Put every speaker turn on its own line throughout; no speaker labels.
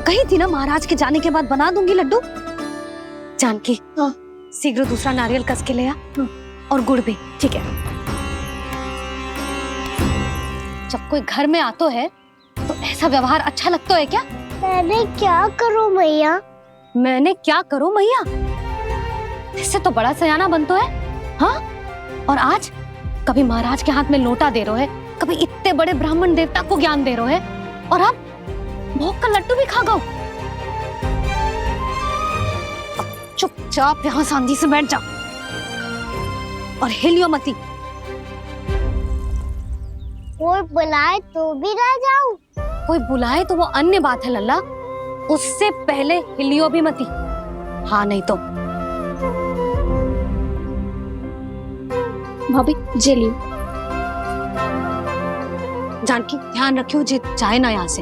कही थी ना महाराज के जाने के बाद बना दूंगी लड्डू। जानकी, शीघ्र दूसरा नारियल कस के ले आ और गुड़ भी।
ठीक है।
जब कोई घर में आतो है तो ऐसा व्यवहार अच्छा लगता है क्या?
मैंने क्या करूं मैया?
मैंने क्या करूं मैया? इससे तो बड़ा सयाना बनतो है। हाँ, और आज कभी महाराज के हाथ में लोटा दे रहे है, कभी इतने बड़े ब्राह्मण देवता को ज्ञान दे रहे है, और अब भोग का लड्डू भी खा गो। चुपचाप यहाँ शांति से बैठ जा और हिलियो मती।
कोई बुलाए तो भी ना जाऊं?
कोई बुलाए तो वो अन्य बात है लल्ला, उससे पहले हिलियो भी मती। हाँ नहीं तो।
भाभी जे लियो।
जानकी ध्यान रखियो जे जाए ना यहाँ से।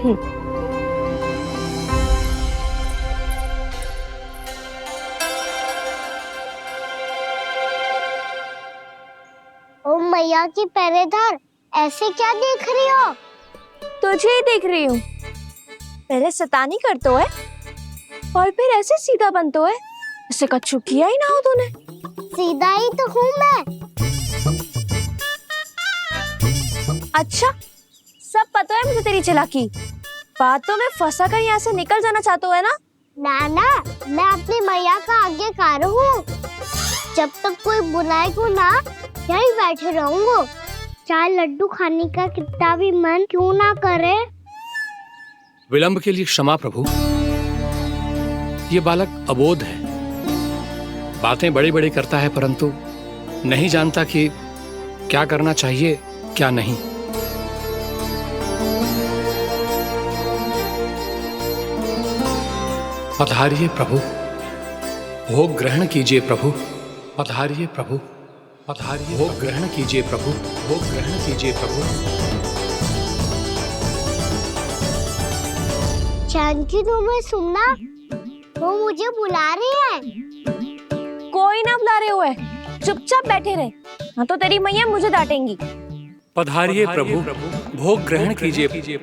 ओ मैया की पहरेदार, ऐसे क्या देख रही हो?
तुझे ही देख रही हूँ। पहले शैतानी करतो है और फिर ऐसे सीधा बनतो है। ऐसे कछु किया ही ना हो तूने।
सीधा ही तो हूँ मैं।
अच्छा, सब पता है मुझे तेरी चालाकी। बातों में फंसा कर यहाँ से निकल जाना चाहते हो है ना?
नाना, मैं अपनी मैया का आज्ञाकार हूँ। जब तक कोई बुलाएगा ना, यहीं बैठे रहूंगा, चाहे लड्डू खाने का कितना भी मन क्यों ना करे।
विलंब के लिए क्षमा प्रभु। ये बालक अबोध है, बातें बड़ी बड़ी करता है परंतु नहीं जानता कि क्या करना चाहिए क्या नहीं। पधारिए प्रभु, भोग ग्रहण कीजिए प्रभु। पधारिए प्रभु, पधारिए। भोग ग्रहण कीजिए प्रभु, भोग ग्रहण कीजिए प्रभु।
जानकी, तुम्हें सुनना, वो मुझे बुला रही है।
कोई ना बुला रहे हुए, चुपचाप बैठे रहे, हाँ तो तेरी मैया मुझे डांटेंगी।
पधारिए प्रभु, भोग ग्रहण कीजिए।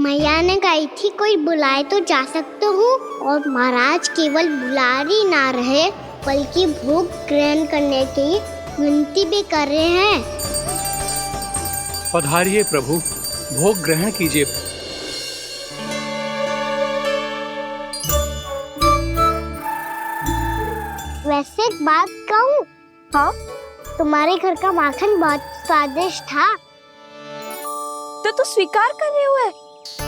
मैया ने कही थी कोई बुलाए तो जा सकते हूँ, और महाराज केवल बुला ही ना रहे बल्कि भोग ग्रहण करने की विनती भी कर रहे हैं।
पधारिए प्रभु, भोग ग्रहण कीजिए।
वैसे एक बात कहूँ?
हाँ?
तुम्हारे घर का माखन बहुत स्वादिष्ट था।
तो तू स्वीकार कर रहे हुए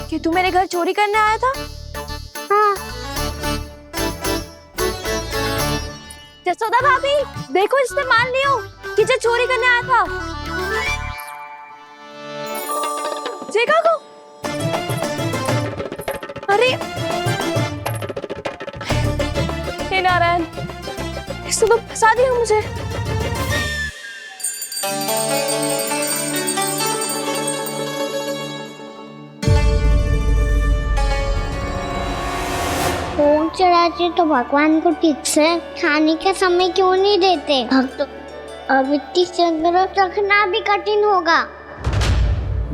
कि तू मेरे घर चोरी करने आया था?
हाँ।
जसोदा भाभी, देखो इसने मान लियो कि जो चोरी करने आया था। देखा को? अरे हे नारायण, इसने तो फंसा दिया मुझे।
भोग चढ़ाते तो भगवान को ठीक से खाने का समय क्यों नहीं देते? भक्त अब इतनी संग्रह रखना भी कठिन होगा।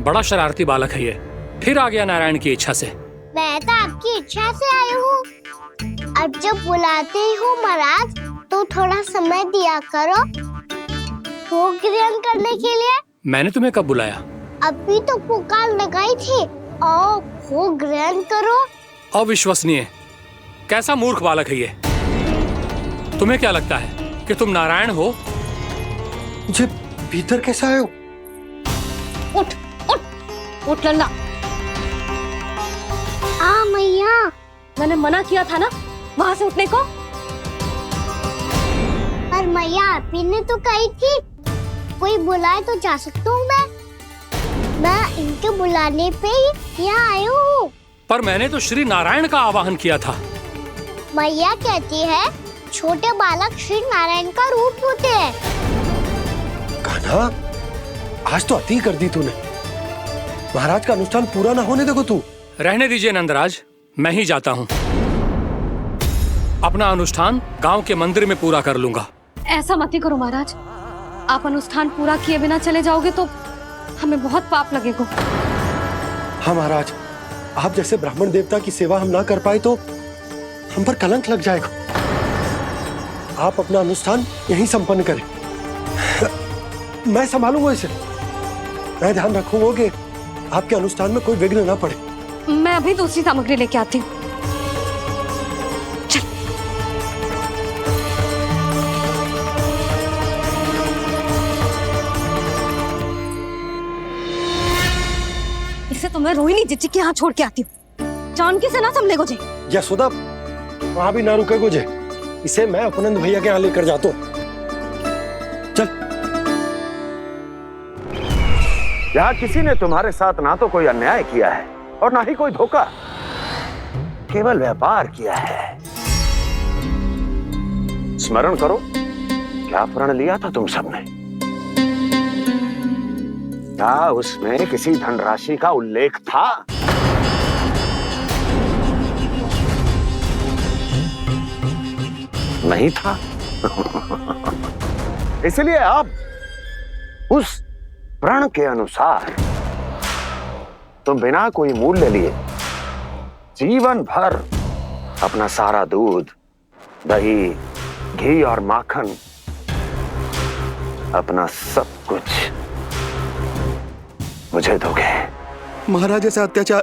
बड़ा शरारती बालक है ये, फिर आ गया नारायण की इच्छा से।
मैं तो आपकी इच्छा से आई हूँ। अब जब बुलाते ही हो महाराज, तो थोड़ा समय दिया करो भोग ग्रहण करने के लिए।
मैंने तुम्हें कब बुलाया?
अभी तो पुकार लगाई थी, आओ भोग ग्रहण करो।
अविश्वसनीय, कैसा मूर्ख बालक है ये। तुम्हें क्या लगता है कि तुम नारायण हो?
मुझे भीतर कैसा आए हो?
उठ उठ उठ लल्ला।
मैया,
मैंने मना किया था ना वहां से उठने को।
पर मैया, आपी ने तो कही थी कोई बुलाए तो जा सकता हूँ मैं इनके बुलाने पे ही यहाँ आई हूँ।
पर मैंने तो श्री नारायण का आवाहन किया था।
मैया कहती है छोटे बालक श्री नारायण का रूप होते हैं।
कान्हा, आज तो अति कर दी तूने। महाराज का अनुष्ठान पूरा ना होने देखो तू।
रहने दीजिए नंदराज, मैं ही जाता हूँ। अपना अनुष्ठान गांव के मंदिर में पूरा कर लूंगा।
ऐसा मत ही करो महाराज, आप अनुष्ठान पूरा किए बिना चले जाओगे तो हमें बहुत पाप लगेगा।
हाँ महाराज, आप जैसे ब्राह्मण देवता की सेवा हम ना कर पाए तो हम पर कलंक लग जाएगा। आप अपना अनुष्ठान यहीं संपन्न करें, मैं संभालूंगा इसे। मैं ध्यान रखूंगा कि आपके अनुष्ठान में कोई विघ्न ना पड़े।
मैं अभी दूसरी सामग्री लेके आती हूँ। इसे तो मैं रोहिणी जीजी के यहाँ छोड़ के आती हूँ। जानकी से ना संभले गुजे।
यशोदा, वहां भी ना रुके गुजे। इसे मैं अपनंद भैया के यहाँ लेकर जाता हूँ। चल।
यहाँ किसी ने तुम्हारे साथ ना तो कोई अन्याय किया है और ना ही कोई धोखा, केवल व्यापार किया है। स्मरण करो, क्या प्रण लिया था तुम सबने? क्या उसमें किसी धनराशि का उल्लेख था? नहीं था। इसलिए अब उस प्रण के अनुसार तुम बिना कोई मूल्य लिए जीवन भर अपना सारा दूध, दही, घी और माखन, अपना सब कुछ मुझे दोगे।
महाराज ऐसा अत्याचार।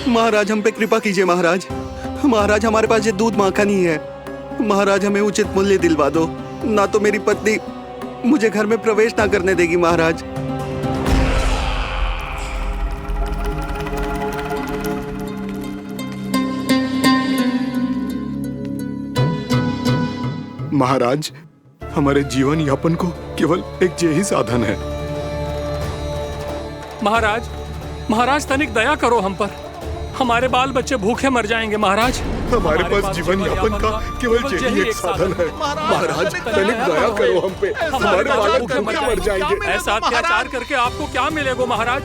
महाराज हम पे कृपा कीजिए महाराज। महाराज हमारे पास ये दूध माखन ही है। महाराज हमें उचित मूल्य दिलवा दो, ना तो मेरी पत्नी मुझे घर में प्रवेश ना करने देगी महाराज।
महाराज हमारे जीवन यापन को केवल एक यही साधन है।
महाराज, महाराज तनिक दया करो हम पर। हमारे बाल बच्चे भूखे मर जाएंगे महाराज।
हमारे पास जीवन यापन का केवल यही एक साधन है। महाराज तनिक दया करो हम पे, हमारे बालक भूखे मर जाएंगे।
ऐसा अत्याचार करके आपको क्या मिलेगा महाराज?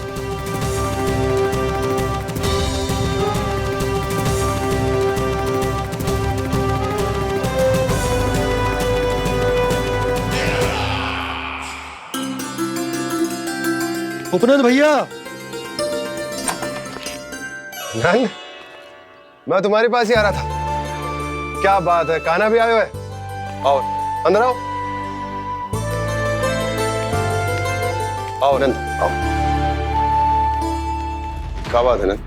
उपनंद भैया।
नंद, मैं तुम्हारे पास ही आ रहा था। क्या बात है, कान्हा भी आयो है? आओ अंदर आओ। आओ नंद आओ। क्या बात है नंद,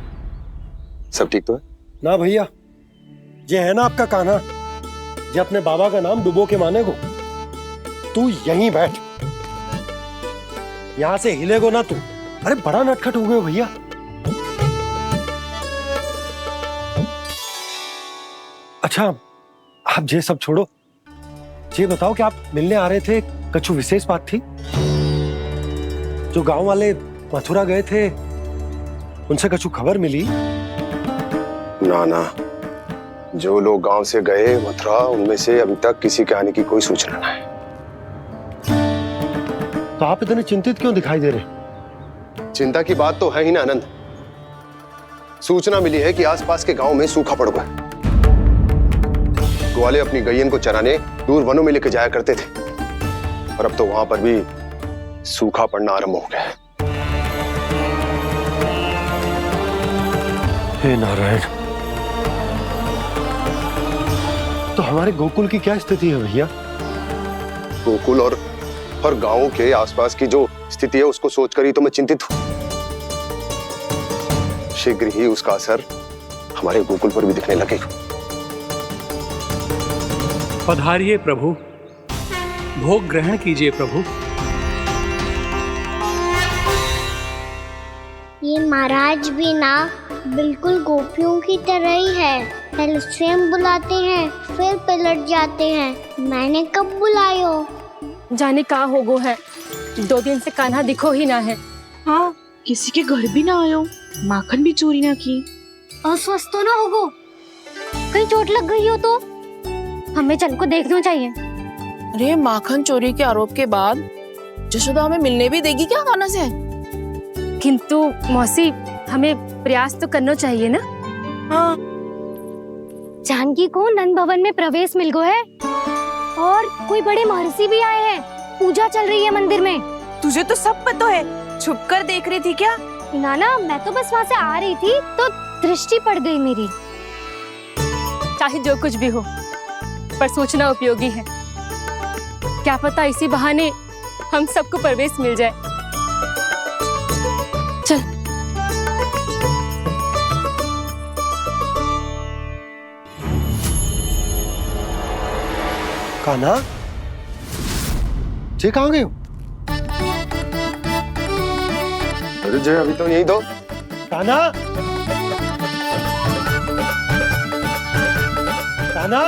सब ठीक तो है?
ना भैया, ये है ना आपका कान्हा, ये अपने बाबा का नाम डुबो के माने को। तू यहीं बैठ, यहां से हिलेगो ना तू। अरे बड़ा नटखट हो गए हो भैया। अच्छा, आप ये सब छोड़ो, ये बताओ कि आप मिलने आ रहे थे, कछु विशेष बात थी? जो गांव वाले मथुरा गए थे, उनसे कछु खबर मिली?
ना ना, जो लोग गांव से गए मथुरा, उनमें से अभी तक किसी के आने की कोई सूचना नहीं।
तो आप इतने चिंतित क्यों दिखाई दे रहे?
चिंता की बात तो है ही ना आनंद। सूचना मिली है कि आसपास के गांव में सूखा पड़ गया। ग्वाले अपनी गैयन को चराने दूर वनों में लेके जाया करते थे, और अब तो वहां पर भी सूखा पड़ना आरंभ हो गया है।
हे नारायण, तो हमारे गोकुल की क्या स्थिति है भैया?
गोकुल और गांवों के आसपास की जो स्थिति है उसको सोचकर ही तो मैं चिंतित हूं। शीघ्र ही उसका असर हमारे गोकुल पर भी दिखने लगेगा।
पधारिए प्रभु, भोग ग्रहण कीजिए प्रभु।
ये महाराज भी ना बिल्कुल गोपियों की तरह ही है। पहले स्वयं बुलाते हैं, फिर पलट जाते हैं। मैंने कब बुलायो?
जाने का होगो है, 2 दिन से कान्हा दिखो ही ना है।
हाँ, किसी के घर भी ना आयो, माखन भी चोरी ना की।
अस्वस्थ तो ना होगो, कहीं चोट लग गई हो तो? हमें चल को देखना चाहिए।
अरे माखन चोरी के आरोप के बाद जशोदा हमें मिलने भी देगी क्या कान्हा से?
किंतु मौसी, हमें प्रयास तो करना चाहिए ना।
हाँ,
जानकी को नंद भवन में प्रवेश मिल गो है और कोई बड़े महर्षि भी आए हैं। पूजा चल रही है मंदिर में।
तुझे तो सब पता है, छुप कर देख रही थी क्या?
नाना मैं तो बस वहां से आ रही थी तो दृष्टि पड़ गई मेरी। चाहे जो कुछ भी हो, पर सोचना उपयोगी है। क्या पता इसी बहाने हम सबको प्रवेश मिल जाए। चल।
कान्हा, जे कहाँ गए हो?
अरे जय, अभी तो यही दो।
कान्हा, कान्हा,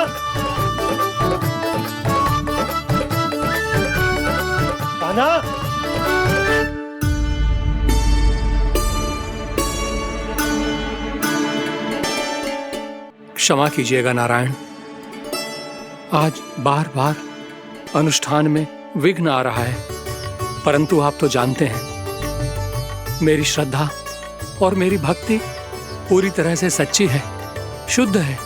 कान्हा।
क्षमा कीजिएगा नारायण, आज बार बार अनुष्ठान में विघ्न आ रहा है, परंतु आप तो जानते हैं मेरी श्रद्धा और मेरी भक्ति पूरी तरह से सच्ची है, शुद्ध है।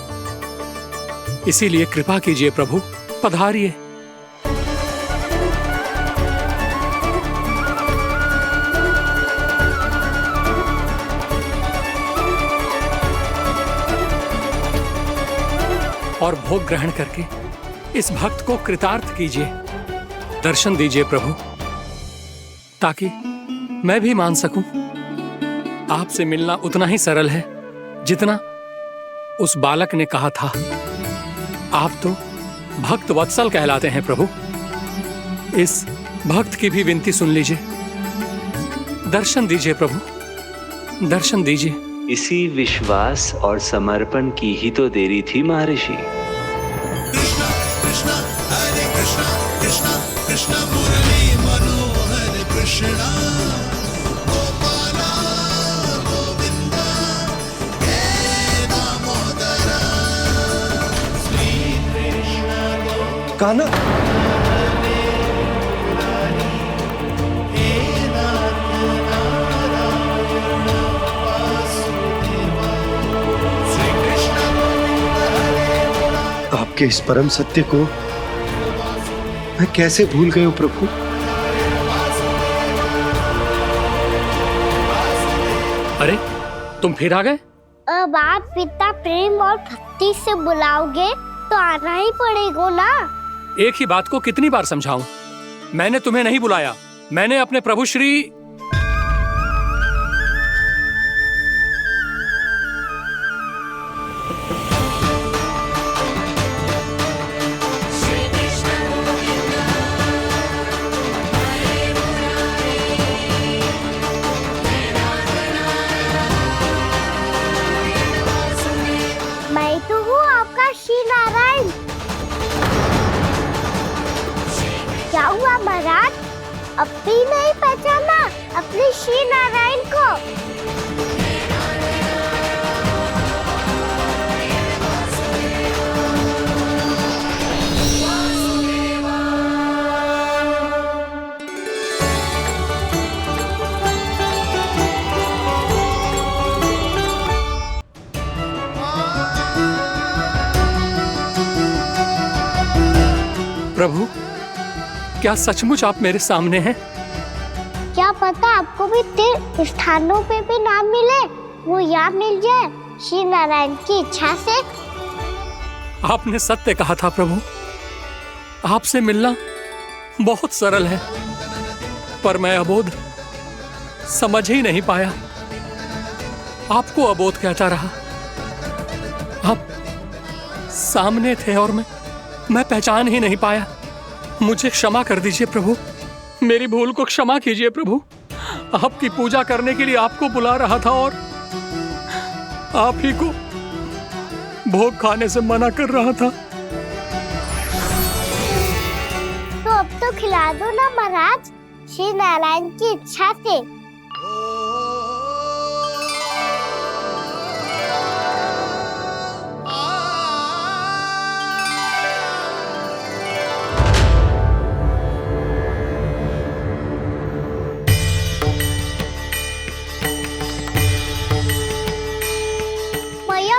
इसीलिए कृपा कीजिए प्रभु, पधारिए। और भोग ग्रहण करके इस भक्त को कृतार्थ कीजिए। दर्शन दीजिए प्रभु, ताकि मैं भी मान सकूं। आपसे मिलना उतना ही सरल है जितना उस बालक ने कहा था। आप तो भक्त वत्सल कहलाते हैं प्रभु। इस भक्त की भी विनती सुन लीजिए। दर्शन दीजिए प्रभु, दर्शन दीजिए।
इसी विश्वास और समर्पण की ही तो देरी थी महर्षि।
कृष्णा कृष्णा हरे कृष्णा, कृष्णा कृष्णा मुरली मनोहर कृष्णा, गोपाला गोविंदा हे दामोदरा, श्री कृष्ण
कान्हा, आपके इस परम सत्य को मैं कैसे भूल गया हूं प्रभु।
अरे तुम फिर आ गए?
अब आप इतना प्रेम और भक्ति से बुलाओगे तो आना ही पड़ेगा ना।
एक ही बात को कितनी बार समझाऊं? मैंने तुम्हें नहीं बुलाया, मैंने अपने प्रभु श्री
मैं तो हूँ आपका श्री नारायण। क्या हुआ महाराज, अब भी नहीं पहचाना अपने श्री नारायण को?
प्रभु, क्या सचमुच आप मेरे सामने हैं?
क्या पता आपको भी तीर्थ स्थानों पे भी नाम मिले, वो यहाँ मिल जाए श्री नारायण की इच्छा से।
आपने सत्य कहा था प्रभु, आपसे मिलना बहुत सरल है, पर मैं अबोध समझ ही नहीं पाया। आपको अबोध कहता रहा। आप सामने थे और मैं पहचान ही नहीं पाया। मुझे क्षमा कर दीजिए प्रभु, मेरी भूल को क्षमा कीजिए प्रभु। आपकी पूजा करने के लिए आपको बुला रहा था और आप ही को भोग खाने से मना कर रहा था।
तो अब तो खिला दो ना महाराज, श्री नारायण की इच्छा से।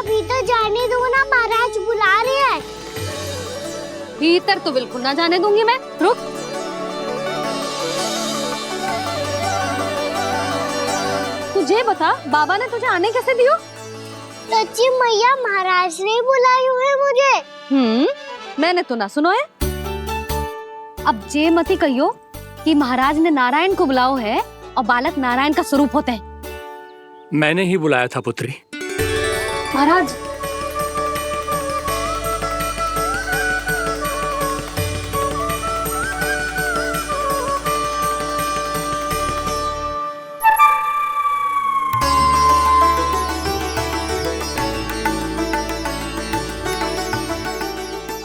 भीतर जाने दो ना, महाराज बुला रहे हैं।
भीतर तो बिल्कुल ना जाने दूंगी मैं। रुक। मुझे बता, बाबा ने तुझे आने कैसे दियो?
सच्ची मैया, महाराज ने बुलाई हुए मुझे।
मैंने तो ना सुनो है। अब जे मती कहियो कि महाराज ने नारायण को बुलाओ है और बालक नारायण का स्वरूप होते हैं।
मैंने ही बुलाया था पुत्री।
महाराज,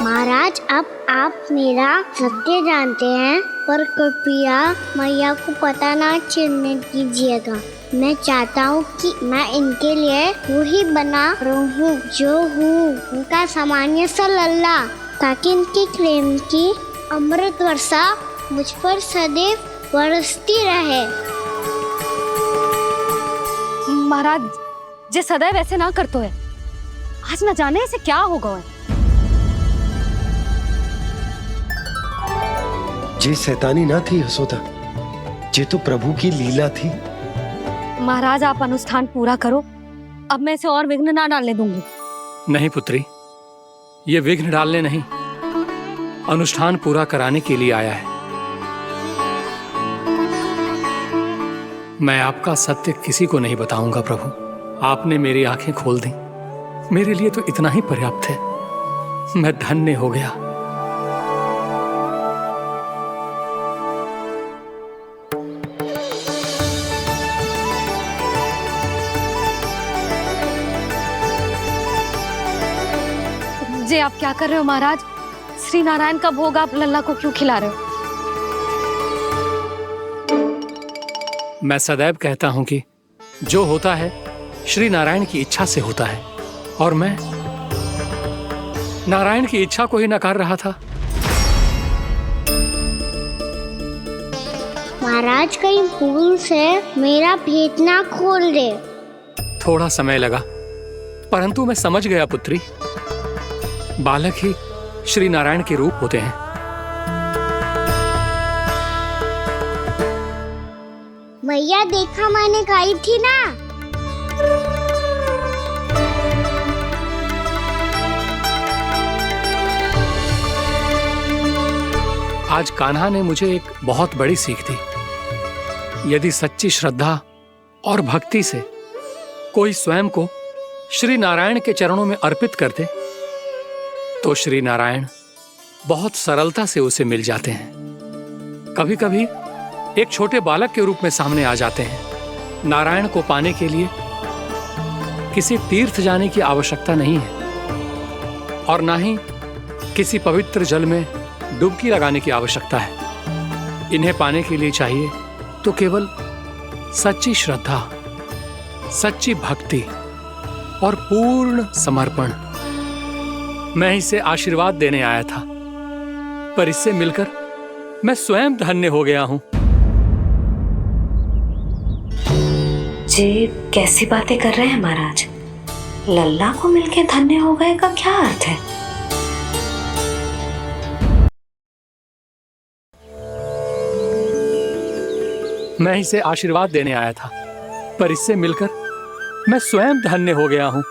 महाराज, अब आप मेरा सत्य जानते हैं, पर कृपया मैया को पता ना चलने दीजिएगा। मैं चाहता हूँ कि मैं इनके लिए वही बना रहूँ जो हूँ, उनका सामान्य सा लल्ला, ताकि इनके प्रेम की अमृत वर्षा मुझ पर सदैव बरसती रहे।
महाराज जे सदैव ऐसे ना करतो है, आज न जाने इसे क्या होगा है।
जे शैतानी ना थी यशोदा, जे तो प्रभु की लीला थी।
महाराज आप अनुष्ठान पूरा करो, अब मैं इसे और विघ्न ना डालने दूंगी।
नहीं पुत्री, ये विघ्न डालने नहीं, अनुष्ठान पूरा कराने के लिए आया है। मैं आपका सत्य किसी को नहीं बताऊंगा प्रभु। आपने मेरी आंखें खोल दी, मेरे लिए तो इतना ही पर्याप्त है। मैं धन्य हो गया।
जे आप क्या कर रहे हो महाराज? श्री नारायण का भोग आप लल्ला को क्यों खिला रहे हो?
मैं सदैव कहता हूं कि जो होता है श्री नारायण की इच्छा से होता है, और मैं नारायण की इच्छा को ही नकार रहा था।
महाराज, कहीं भूल से मेरा भेद ना खोल दे।
थोड़ा समय लगा, परंतु मैं समझ गया पुत्री। बालक ही श्री नारायण के रूप होते हैं।
मैया देखा, मैंने कही थी ना।
आज कान्हा ने मुझे एक बहुत बड़ी सीख दी। यदि सच्ची श्रद्धा और भक्ति से कोई स्वयं को श्री नारायण के चरणों में अर्पित कर दे, तो श्री नारायण बहुत सरलता से उसे मिल जाते हैं। कभी कभी एक छोटे बालक के रूप में सामने आ जाते हैं। नारायण को पाने के लिए किसी तीर्थ जाने की आवश्यकता नहीं है, और ना ही किसी पवित्र जल में डुबकी लगाने की आवश्यकता है। इन्हें पाने के लिए चाहिए तो केवल सच्ची श्रद्धा, सच्ची भक्ति और पूर्ण समर्पण। मैं इसे आशीर्वाद देने आया था, पर इससे मिलकर मैं स्वयं धन्य हो गया हूं।
जी कैसी बातें कर रहे हैं महाराज? लल्ला को मिलके धन्य हो गए का क्या अर्थ है?
मैं इसे आशीर्वाद देने आया था, पर इससे मिलकर मैं स्वयं धन्य हो गया हूं।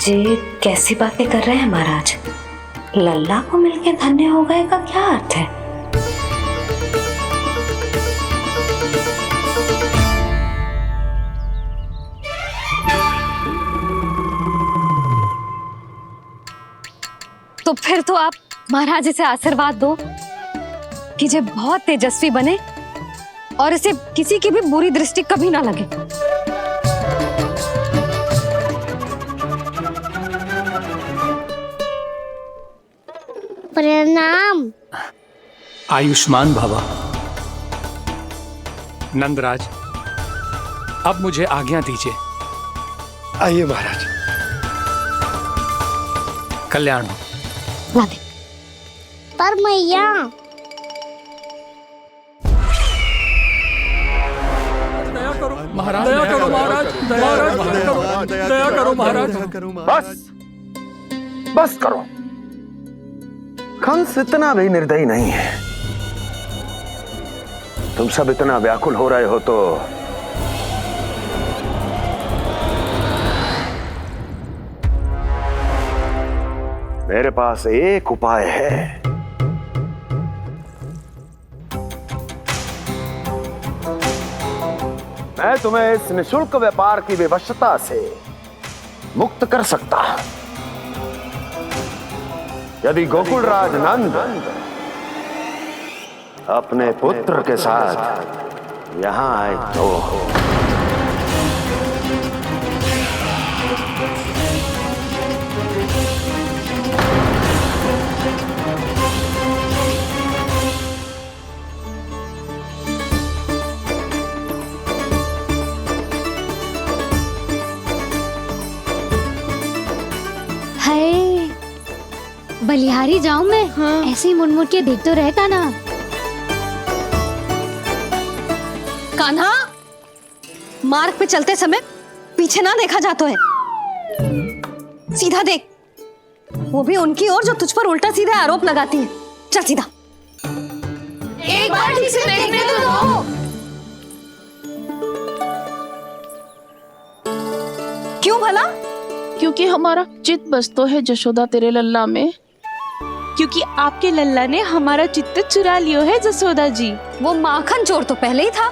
जी कैसी बातें कर रहे हैं महाराज? लल्ला को मिलके धन्य हो गए का क्या अर्थ है?
तो फिर तो आप महाराज इसे आशीर्वाद दो कि ये बहुत तेजस्वी बने और इसे किसी की भी बुरी दृष्टि कभी ना लगे।
प्रणाम।
आयुष्मान भव। नंदराज, अब मुझे आज्ञा दीजिए।
आइए महाराज।
कल्याण हो।
पर मैया,
महाराज दया करो, महाराज दया करो, महाराज।
बस बस करो। कंस इतना भी निर्दयी नहीं है। तुम सब इतना व्याकुल हो रहे हो तो मेरे पास एक उपाय है। मैं तुम्हें इस निशुल्क व्यापार की विवशता से मुक्त कर सकता हूं। यदि गोकुलराज नंद अपने पुत्र के साथ यहां आए तो
हाय, बलिहारी जाऊं मैं? हाँ। ऐसे ही मुड़ मुड़ के देख तो रहता ना। कान्हा, मार्ग पे चलते समय पीछे ना देखा जाता है, सीधा देख। वो भी उनकी ओर जो तुझ पर उल्टा सीधा आरोप लगाती है। चल सीधा।
एक बार ठीक से देखने तो दो।
क्यों भला?
क्योंकि हमारा चित्त बसतो है जशोदा तेरे लल्ला में।
क्योंकि आपके लल्ला ने हमारा चित्त चुरा लियो है जसोदा जी।
वो माखन चोर तो पहले ही था,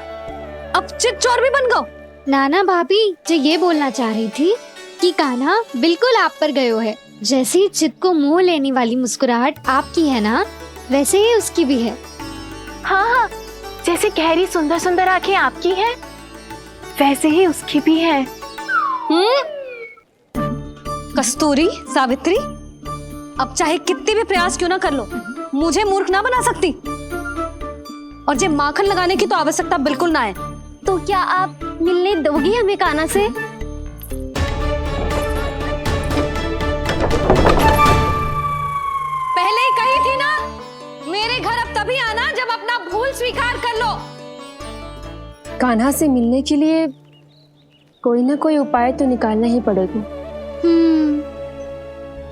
अब चित चोर भी बन गो।
नाना भाभी जो ये बोलना चाह रही थी कि कान्हा बिल्कुल आप पर गयो है। जैसे ही चित को मोह लेने वाली मुस्कुराहट आपकी है ना, वैसे ही उसकी भी है।
हाँ हाँ, जैसे गहरी सुंदर सुंदर आंखें आपकी हैं, वैसे ही उसकी भी है।
कस्तूरी, सावित्री, अब चाहे कितने भी प्रयास क्यों ना कर लो, मुझे मूर्ख ना बना सकती। और जे माखन लगाने की तो आवश्यकता बिल्कुल ना है।
तो क्या आप मिलने दोगी हमें कान्हा से?
पहले ही कही थी ना, मेरे घर अब तभी आना जब अपना भूल स्वीकार कर लो।
कान्हा से मिलने के लिए कोई ना कोई उपाय तो निकालना ही पड़ेगा।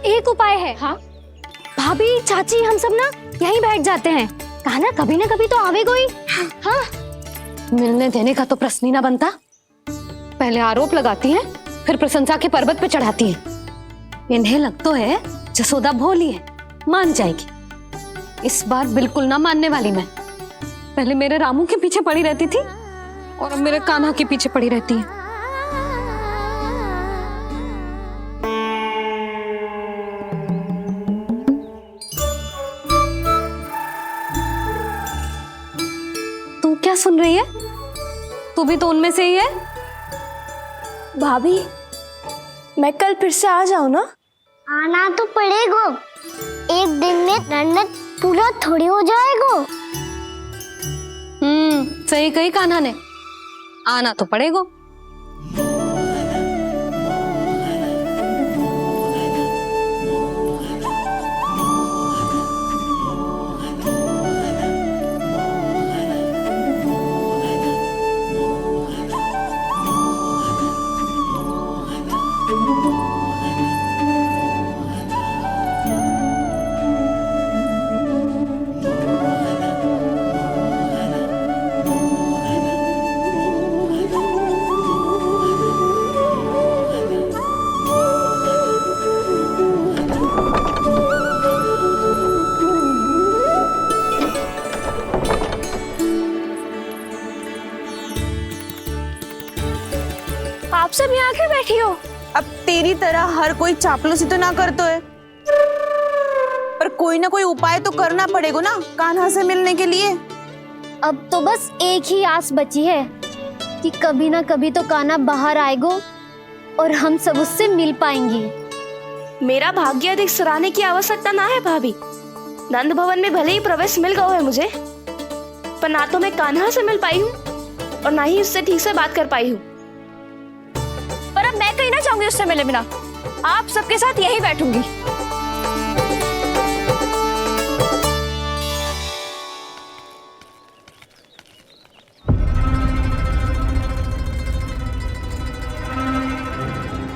एक उपाय है। हाँ भाभी, चाची, हम सब ना यहीं बैठ जाते हैं। कान्हा कभी ना कभी तो आवेगा ही। हाँ,
मिलने देने का तो प्रश्न ही ना बनता। पहले आरोप लगाती हैं, फिर प्रशंसा के पर्वत पे चढ़ाती हैं। इन्हें लगता है जसोदा भोली है, मान जाएगी। इस बार बिल्कुल ना मानने वाली मैं। पहले मेरे रामू के पीछे पड़ी रहती थी और अब मेरे कान्हा के पीछे पड़ी रहती है। तू क्या सुन रही है? तू भी तो उनमें से ही है।
भाभी, मैं कल फिर से आ जाऊं ना?
आना तो पड़ेगा। एक दिन में रन्नत पूरा थोड़ी हो जाएगा।
सही कही कान्हा ने, आना तो पड़ेगा।
आप सब यहाँ क्यों बैठी हो?
अब तेरी तरह हर कोई चापलूसी तो ना करतो है, पर कोई ना कोई उपाय तो करना पड़ेगा ना कान्हा से मिलने के लिए।
अब तो बस एक ही आस बची है कि कभी ना कभी तो कान्हा बाहर आएगा और हम सब उससे मिल पाएंगे।
मेरा भाग्य अधिक सराहने की आवश्यकता ना है भाभी। नंद भवन में भले ही प्रवेश मिल गया है मुझे, पर ना तो मैं कान्हा से मिल पाई हूँ और ना ही उससे ठीक से बात कर पाई हूँ। पर अब मैं कहीं ना चाहूंगी उससे मिले बिना। आप सबके साथ यहीं बैठूंगी।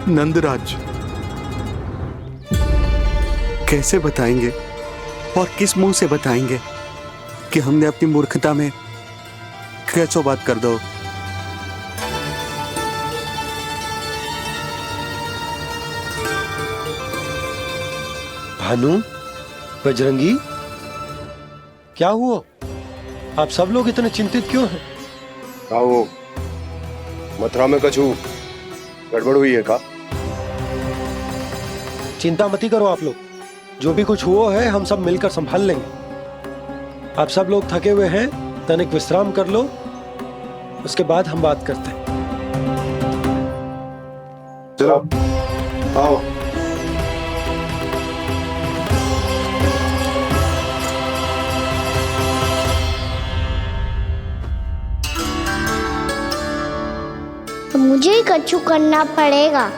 नंदराज, कैसे बताएंगे और किस मुंह से बताएंगे कि हमने अपनी मूर्खता में कैसो बात कर दो।
भानु, बजरंगी, क्या हुआ? आप सब लोग इतने चिंतित क्यों हैं?
आओ, मथुरा में कछु गड़बड़ हुई है का?
चिंता मती करो आप लोग, जो भी कुछ हुआ है हम सब मिलकर संभाल लेंगे। आप सब लोग थके हुए हैं, तनिक विश्राम कर लो, उसके बाद हम बात करते हैं।
चलो आओ।
तो मुझे ही कछु करना पड़ेगा।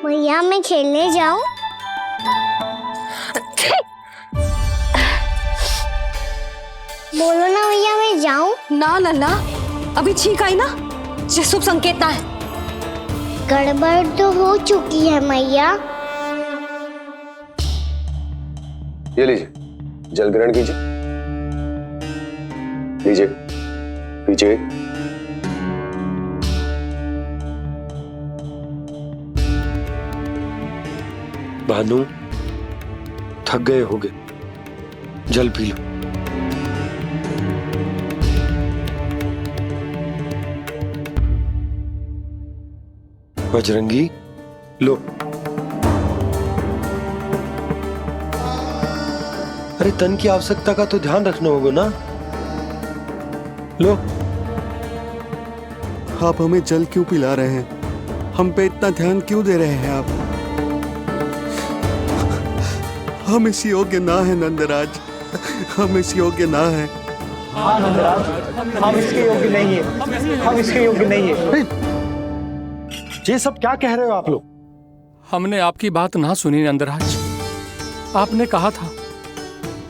भैया मैं खेलने जाऊं? बोलो ना भैया, मैं जाऊं?
ना लल्ला, अभी छींक आई ना, ये शुभ संकेत ना है।
गड़बड़ तो हो चुकी है मैया।
ये लीजिए, जल ग्रहण कीजिए। लीजिए, पीछे।
भानु, थक गए होगे, जल पी लो। बजरंगी, लो। अरे तन की आवश्यकता का तो ध्यान रखना होगा ना, लो।
आप हमें जल क्यों पिला रहे हैं? हम पे इतना ध्यान क्यों दे रहे हैं आप? हम इस योग्य ना है नंदराज, हम इस योग्य ना है।
हाँ नंदराज, हम इसके योग्य नहीं है, हम इसके योग्य नहीं है।
ये सब क्या कह रहे हो आप लोग?
हमने आपकी बात ना सुनी नंदराज। आपने कहा था,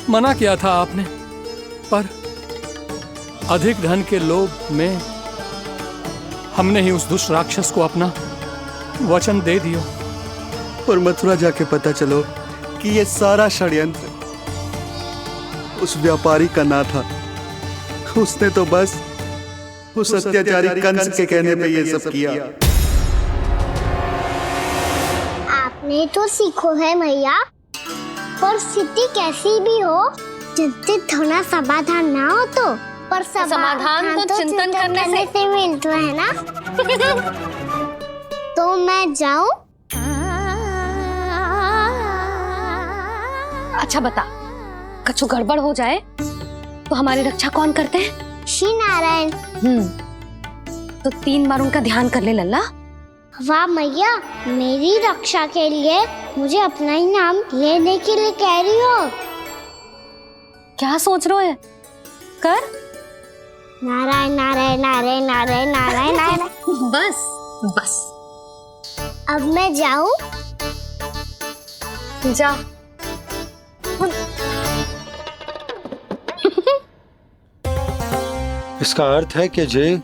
मना किया था आपने, पर अधिक धन के लोभ में हमने ही उस दुष्ट राक्षस को अपना वचन दे दिया।
पर मथुरा जाके पता चलो कि ये सारा षड्यंत्र उस व्यापारी का ना था। उसने तो बस उस अत्याचारी कंस के कहने पे ये सब किया।
आपने तो सीखो है भैया, पर स्थिति कैसी भी हो, चिंतित होना समाधान ना हो तो, पर
समाधान तो चिंतन करने से
मिलता है ना। तो मैं जाऊं?
अच्छा बता, कछु गड़बड़ हो जाए तो हमारी रक्षा कौन करते हैं?
श्री नारायण।
तो 3 बार उनका ध्यान कर ले लल्ला।
वाह मैया, मेरी रक्षा के लिए मुझे अपना ही नाम लेने के लिए कह रही हो?
क्या सोच रहे हो? कर।
नारायण नारायण नारायण नारायण नारायण नारायण।
बस बस।
अब मैं जाऊं?
जा।
इसका अर्थ है कि जे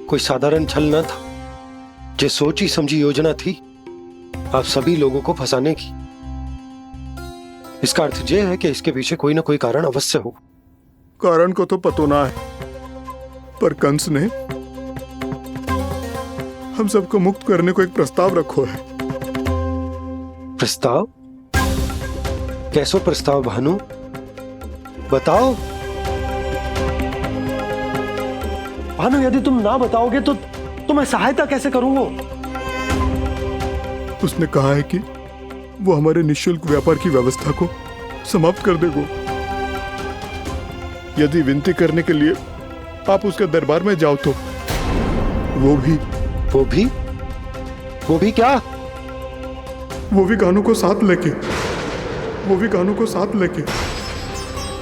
कोई साधारण छल न था, जे सोची समझी योजना थी आप सभी लोगों को फंसाने की। इसका अर्थ ये है कि इसके पीछे कोई ना कोई कारण अवश्य हो।
कारण को तो पतो ना है, पर कंस ने हम सबको मुक्त करने को एक प्रस्ताव रखो है।
प्रस्ताव? कैसो प्रस्ताव भानु, बताओ। भानु, यदि तुम ना बताओगे तो मैं सहायता कैसे करूंगा?
उसने कहा है कि वो हमारे निःशुल्क व्यापार की व्यवस्था को समाप्त कर देगा यदि विनती करने के लिए आप उसके दरबार में जाओ तो। वो भी क्या? वो भी गानों को साथ लेके, वो भी गानों को साथ लेके,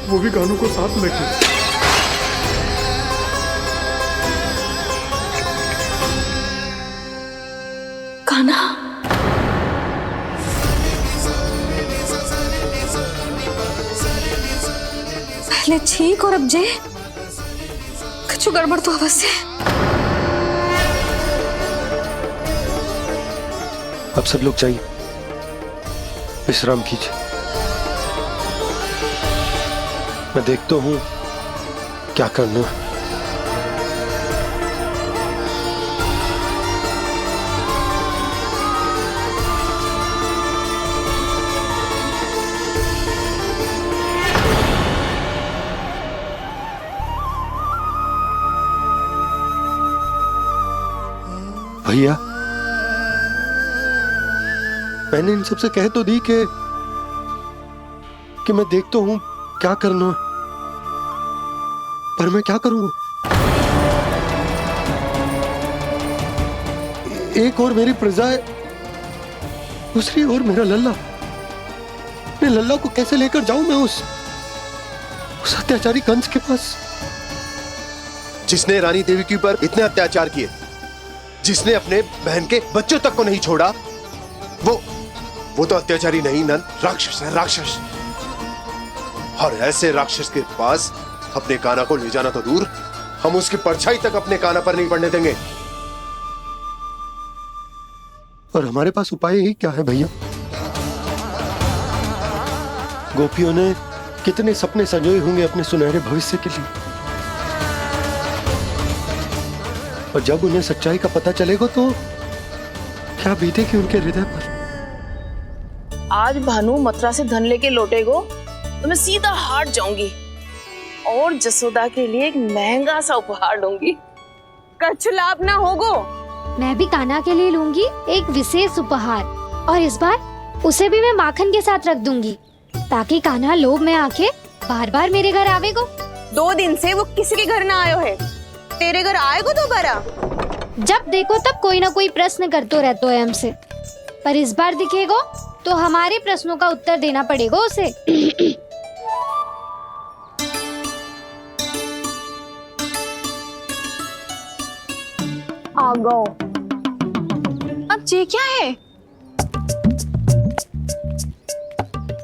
वो भी गानों को साथ लेके।
कान्हा, पहले छींक और अब जे, कुछ गड़बड़ तो अवश्य है।
अब सब लोग जाइए, विश्राम कीजिए। मैं देखता हूँ क्या करना है। भैया, मैंने इन सबसे कह तो दी कि मैं देखता हूं क्या करना, पर मैं क्या करूंगा? एक और मेरी प्रजा है, दूसरी ओर मेरा लल्ला। मैं लल्ला को कैसे लेकर जाऊं मैं उस अत्याचारी कंस के पास,
जिसने रानी देवी के ऊपर इतने अत्याचार किए, जिसने अपने बहन के बच्चों तक को नहीं छोड़ा, वो तो अत्याचारी नहीं नंद, राक्षस है, राक्षस। और ऐसे राक्षस के पास अपने कान्हा को ले जाना तो दूर, हम उसकी परछाई तक अपने कान्हा पर नहीं पड़ने देंगे।
और हमारे पास उपाय ही क्या है भैया? गोपियों ने कितने सपने संजोए होंगे अपने सुनहरे भविष्य के लिए, और जब उन्हें सच्चाई का पता चलेगा तो क्या बीतेगी उनके हृदय पर।
आज भानु मथुरा से धन लेके लौटेगो तो मैं सीधा हाट जाऊंगी और जसोदा के लिए एक महंगा सा उपहार लूंगी। कछु लाभ ना होगो।
मैं भी कान्हा के लिए लूंगी एक विशेष उपहार, और इस बार उसे भी मैं माखन के साथ रख दूंगी, ताकि कान्हा लोभ में आके बार बार मेरे घर आवेगो।
2 दिन से वो किसी के घर ना आयो है, तेरे घर आएगो दोबारा?
जब देखो तब कोई ना कोई प्रश्न करते रहते है हमसे, पर इस बार दिखेगो तो हमारे प्रश्नों का उत्तर देना पड़ेगा उसे।
आ गो। अब ये क्या है?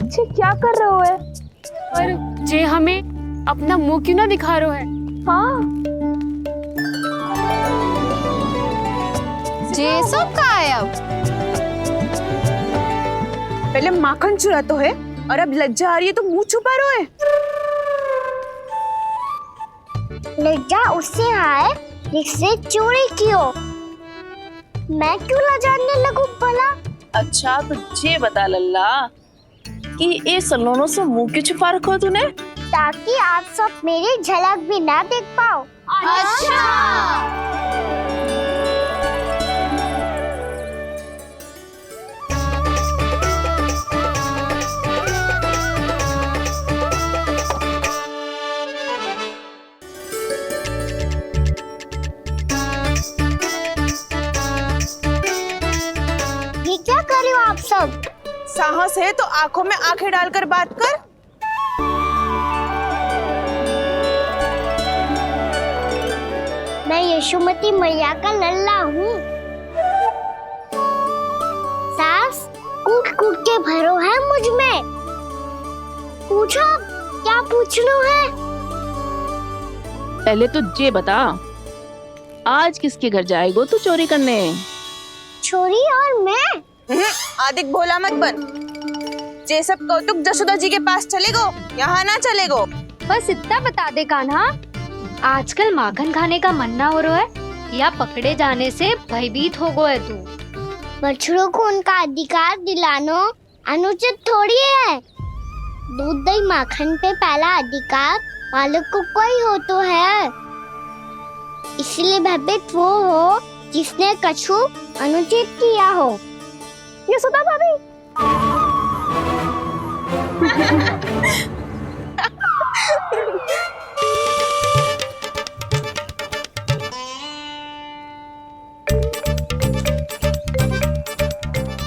ये क्या कर रहे हो है?
पर जे हमें अपना मुंह क्यों ना दिखा रहे हो है?
हाँ, जे सब का है अब? पहले माखन चुरा तो है और अब लज्जा आ रही है तो मुंह छुपा रहे है।
लज्जा उससे आए जिससे चोरी की हो, मैं क्यों लजाने लगूं भला?
अच्छा तो ये बता लल्ला कि ये सलोनों से मुंह क्यों छुपा रखो तूने?
ताकि आप सब मेरी झलक भी ना देख पाओ।
अच्छा।
ये क्या कर रहे हो आप सब?
साहस है तो आंखों में आंखें डालकर बात कर।
मैं यशोमती मैया का लल्ला हूँ। सास कूट कूट के भरो है मुझ में। पूछो क्या पूछना है?
पहले तो ये बता, आज किसके घर जाएगो तू चोरी करने?
छोरी और मैं?
आदिक भोला मत बन। ये सब कौतुक जसोदा जी के पास चलेगो, यहाँ ना चलेगो।
बस इतना बता दे कान्हा, आजकल माखन खाने का मन ना हो रहा है या पकड़े जाने से भयभीत हो गए तू?
बछड़ों को उनका अधिकार दिलाना अनुचित थोड़ी है। दूध दही माखन पे पहला अधिकार मालिक को कोई हो तो है, इसलिए भयभीत वो हो जिसने कछु अनुचित किया हो।
यशोदा भाभी।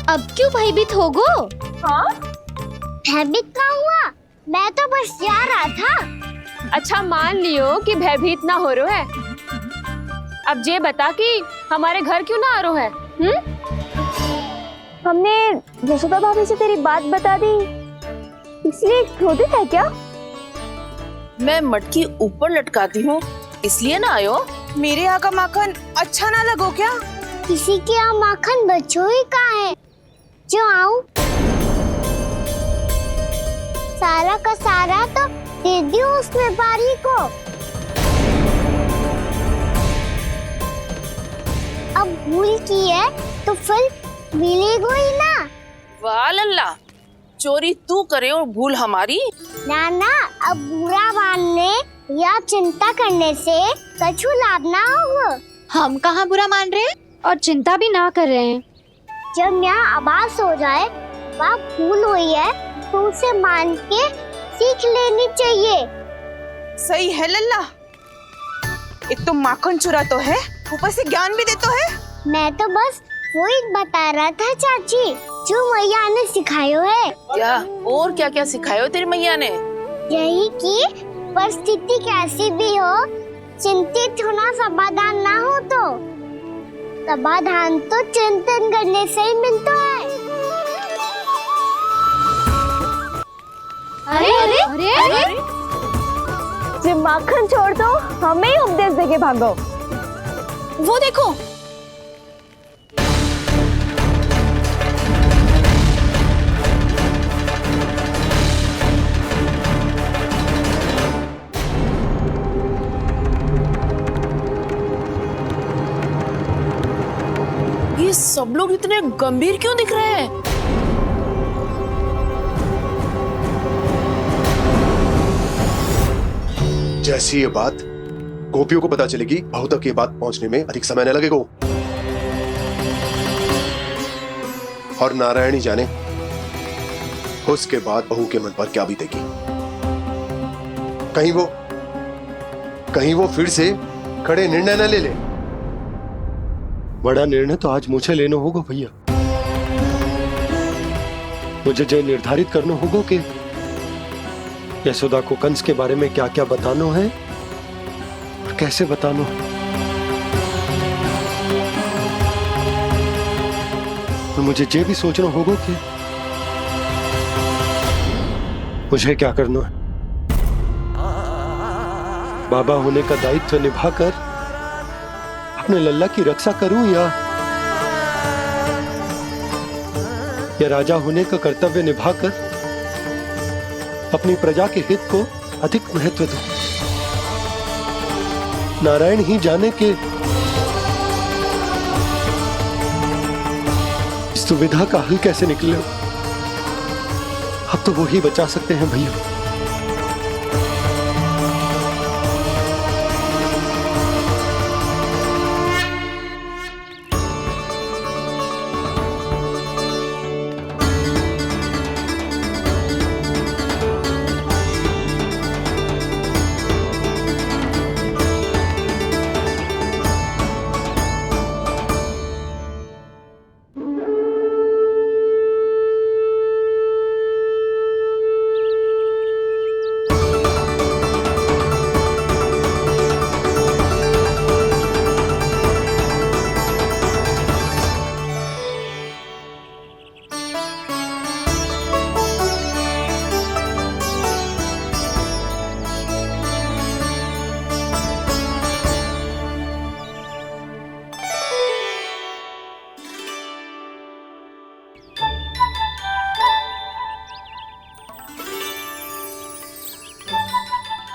अब क्यों भयभीत हो गो?
हाँ?
भयभीत क्या हुआ? मैं तो बस जा रहा था।
अच्छा मान लियो कि भयभीत ना हो रहा है, अब ये बता कि हमारे घर क्यों ना आ रहा है?
हमने यशोदा भाभी से तेरी बात बता दी, इसलिए क्रोधित है क्या?
मैं मटकी ऊपर लटकाती हूँ इसलिए ना आयो? मेरे यहाँ का माखन अच्छा ना लगो क्या?
किसी के यहाँ माखन बचो ही कहाँ है जो आऊं? सारा का सारा तो दे दियो उस व्यापारी को। अब भूल की है तो फल मिलेगा ही ना।
वाह लल्ला, चोरी तू करे और भूल हमारी।
नाना, अब बुरा मानने या चिंता करने से कछु लाभ ना होगा।
हम कहाँ बुरा मान रहे हैं और चिंता भी ना कर रहे हैं।
जब यहाँ आवाज हो जाए वहाँ भूल हुई है तो उसे मान के सीख लेनी चाहिए।
सही है लल्ला, एक तो माखन चुरा तो है, ऊपर से ज्ञान भी दे तो है।
मैं तो बस वही बता रहा था चाची, जो मैया ने सिखायो है।
क्या और क्या क्या सिखायो तेरी मैया ने?
यही कि परिस्थिति कैसी भी हो, चिंतित होना समाधान ना हो तो समाधान तो चिंतन करने से ही मिलता है।
अरे अरे अरे, अरे?
जब माखन छोड़ दो, हमें ही उपदेश देके भागो।
वो देखो, ये सब लोग इतने गंभीर क्यों दिख रहे हैं?
जैसी ये बात गोपियों को पता चलेगी, बहू तक ये बात पहुंचने में अधिक समय न लगेगा। और नारायणी जाने उसके बाद बहू के मन पर क्या बीतेगी। कहीं वो फिर से खड़े निर्णय न ले ले। बड़ा निर्णय तो आज मुझे लेना होगा भैया। मुझे जो निर्धारित करना होगा कि यशोदा को कंस के बारे में क्या क्या बताना है और कैसे बताना है। और मुझे ये भी सोचना होगा कि मुझे क्या करना है। बाबा होने का दायित्व निभाकर अपने लल्ला की रक्षा करूं या राजा होने का कर्तव्य निभाकर अपनी प्रजा के हित को अधिक महत्व दूं। नारायण ही जाने के इस दुविधा का हल कैसे निकले। अब तो वो ही बचा सकते हैं भैया।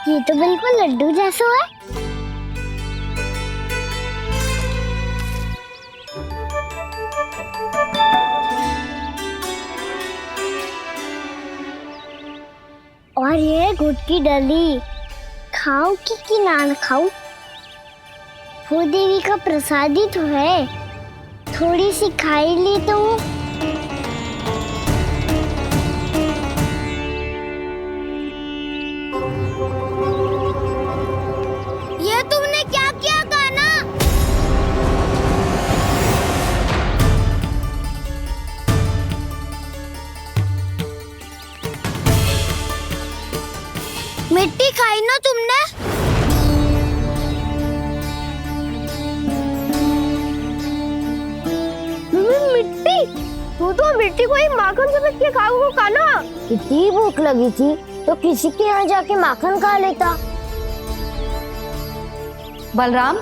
ये तो बिल्कुल लड्डू जैसा है। और ये गुड़ की डली खाओ कि ना खाओ, वो देवी का प्रसाद ही तो है। थोड़ी सी खाई ली तो ये तुमने क्या किया कान्हा? मिट्टी खाई ना तुमने? मिट्टी? तू तो मिट्टी को ही माखन समझ के खाओगे कान्हा। इतनी भूख लगी थी तो किसी के यहाँ जाके माखन खा लेता।
बलराम,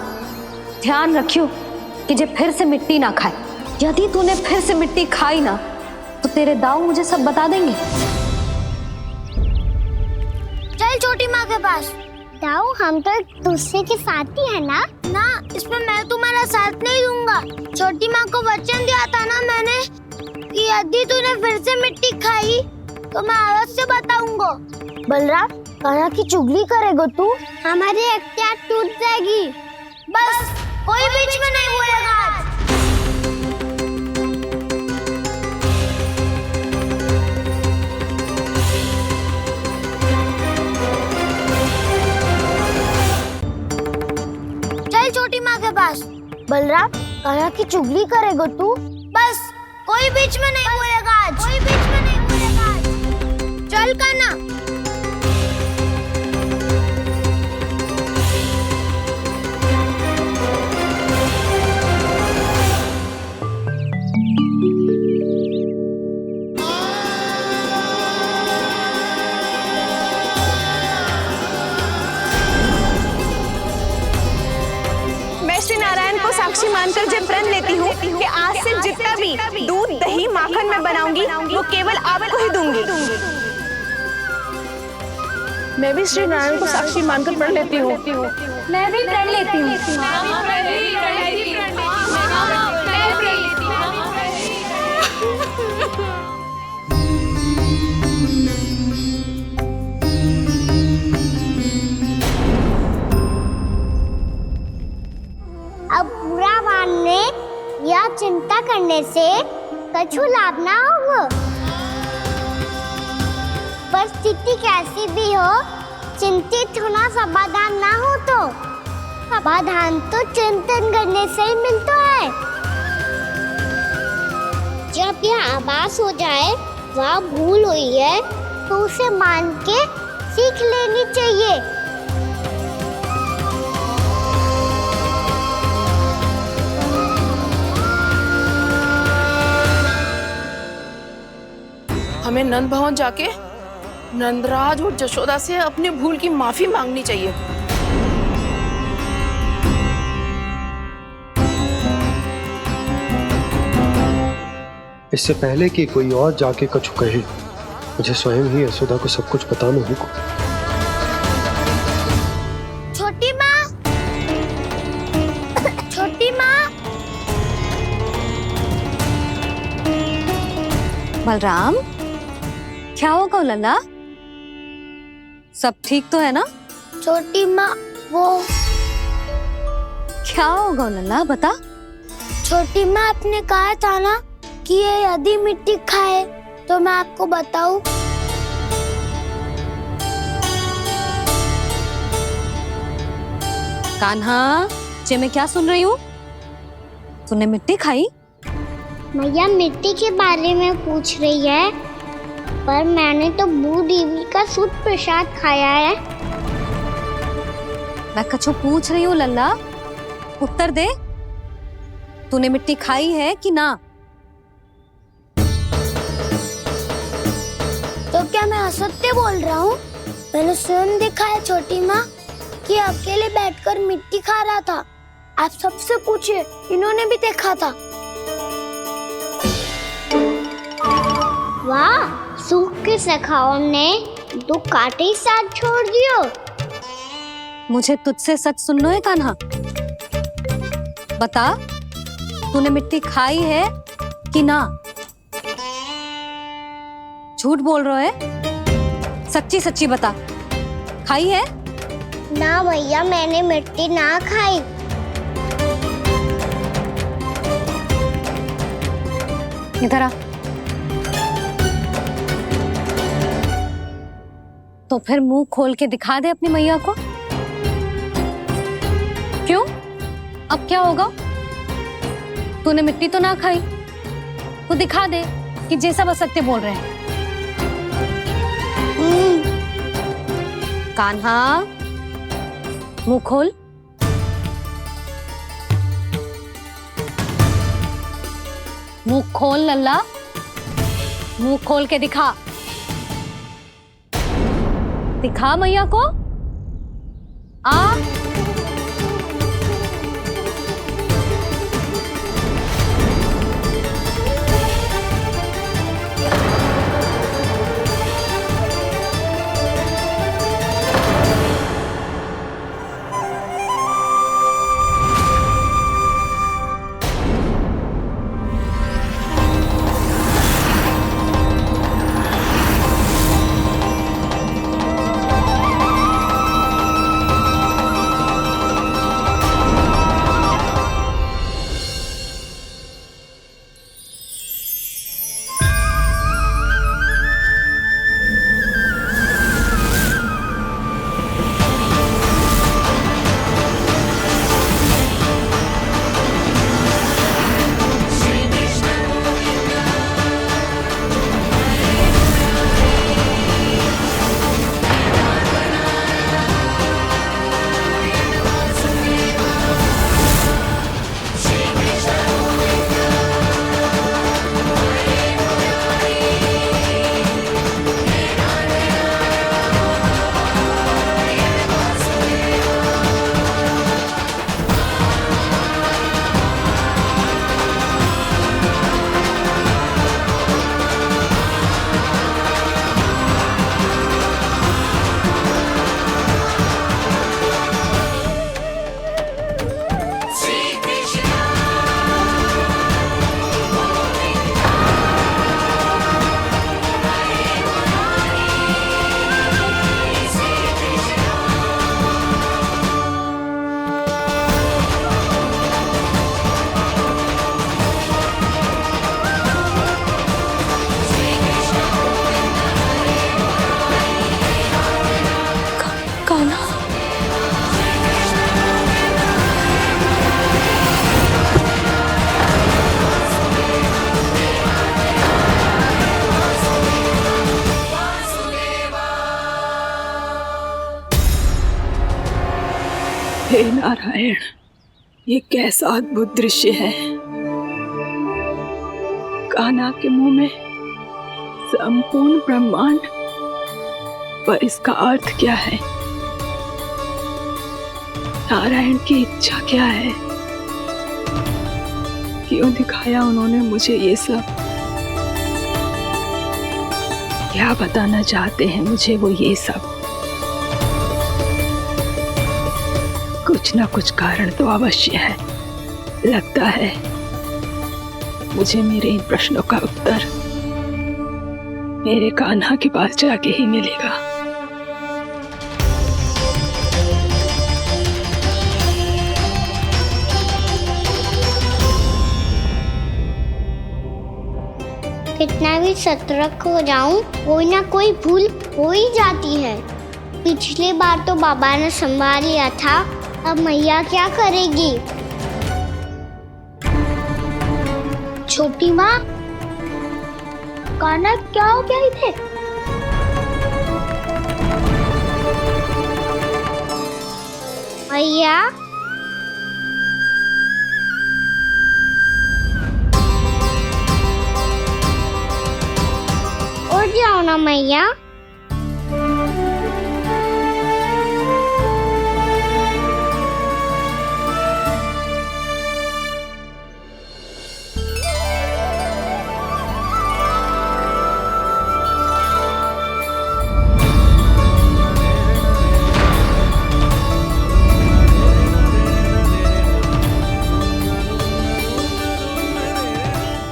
ध्यान रखियो कि जे फिर से मिट्टी ना खाए। यदि तूने फिर से मिट्टी खाई ना तो तेरे दाऊ मुझे सब बता देंगे।
चल छोटी माँ के पास। दाऊ, हम तो एक दूसरे के साथी है ना। ना, इसमें मैं तुम्हारा साथ नहीं दूंगा। छोटी माँ को वचन दिया था ना मैंने कि यदि तूने फिर से मिट्टी खाई तो मैं अवश्य बताऊंगा। बलराम, कान्हा की चुगली करेगा तू, हमारी अख्तियार टूट जाएगी। बस कोई बीच में नहीं बोलेगा आज। चल छोटी माँ के पास। बलराम, कान्हा की चुगली करेगा तू, बस कोई बीच में नहीं बोलेगा आज। कोई बीच में नहीं बोलेगा आज। चल कान्हा।
मैं श्री नारायण को साक्षी मानकर जब प्रण लेती हूँ कि आज से जितना भी दूध, दही, माखन मैं बनाऊंगी वो केवल आपको ही दूंगी। मैं भी श्री नारायण को साक्षी मानकर प्रण लेती हूँ।
मैं भी प्रण लेती हूँ।
अब बुरा मानने या चिंता करने से कछु लाभ ना होगा। परिस्थिति कैसी भी हो, चिंतित होना समाधान ना हो तो समाधान तो चिंतन करने से ही मिलता है। जब यह आभास हो जाए वह भूल हुई है तो उसे मान के सीख लेनी चाहिए।
हमें नंद भवन जाके नंदराज और जशोदा से अपनी भूल की माफी मांगनी चाहिए।
इससे पहले कि कोई और जाके कछु कहे, मुझे स्वयं ही यशोदा को सब कुछ बताना होगा।
छोटी माँ, छोटी माँ।
बलराम, क्या होगा लल्ला? सब ठीक तो है ना?
छोटी माँ, वो
क्या होगा लल्ला, बता।
छोटी माँ, आपने कहा था ना कि ये यदि मिट्टी खाए तो मैं आपको बताऊं।
कान्हा, जे मैं क्या सुन रही हूँ? तूने मिट्टी खाई?
मैया मिट्टी के बारे में पूछ रही है, पर मैंने तो भू देवी का शुद्ध प्रसाद खाया है।
मैं कछु पूछ रही हूँ लल्ला, उत्तर दे। तूने मिट्टी खाई है कि ना?
तो क्या मैं असत्य बोल रहा हूँ? मैंने स्वयं देखा है छोटी माँ कि अकेले बैठकर मिट्टी खा रहा था। आप सबसे पूछिए, इन्होंने भी देखा था। वाह, सूख के सखाओ ने 2 कांटे ही साथ छोड़ दियो।
मुझे तुझसे सच सुनना है कान्हा। बता, तूने मिट्टी खाई है कि ना? झूठ बोल रहा है, सच्ची सच्ची बता, खाई है?
ना भैया, मैंने मिट्टी ना खाई।
इधर आ। तो फिर मुंह खोल के दिखा दे अपनी मैया को। क्यों? अब क्या होगा? तूने मिट्टी तो ना खाई, तो दिखा दे कि जे सब असत्य बोल रहे हैं। कान्हा, मुंह खोल। मुंह खोल लल्ला, मुंह खोल के दिखा। दिखा मैया को। आ
हे नारायण, ये कैसा अद्भुत दृश्य है। कान्हा के मुंह में संपूर्ण ब्रह्मांड, पर इसका अर्थ क्या है? नारायण की इच्छा क्या है? क्यों दिखाया उन्होंने मुझे ये सब? क्या बताना चाहते हैं मुझे वो ये सब? कुछ ना कुछ कारण तो अवश्य है। लगता है मुझे मेरे इन प्रश्नों का उत्तर मेरे कान्हा के पास जाके ही मिलेगा।
कितना भी सतर्क हो जाऊं, कोई ना कोई भूल हो ही जाती है। पिछली बार तो बाबा ने संभाल लिया था, अब मैया क्या करेगी? छोटी माँ, कान्हा क्या हो गया इधर? मैया, उठ जाओ ना मैया।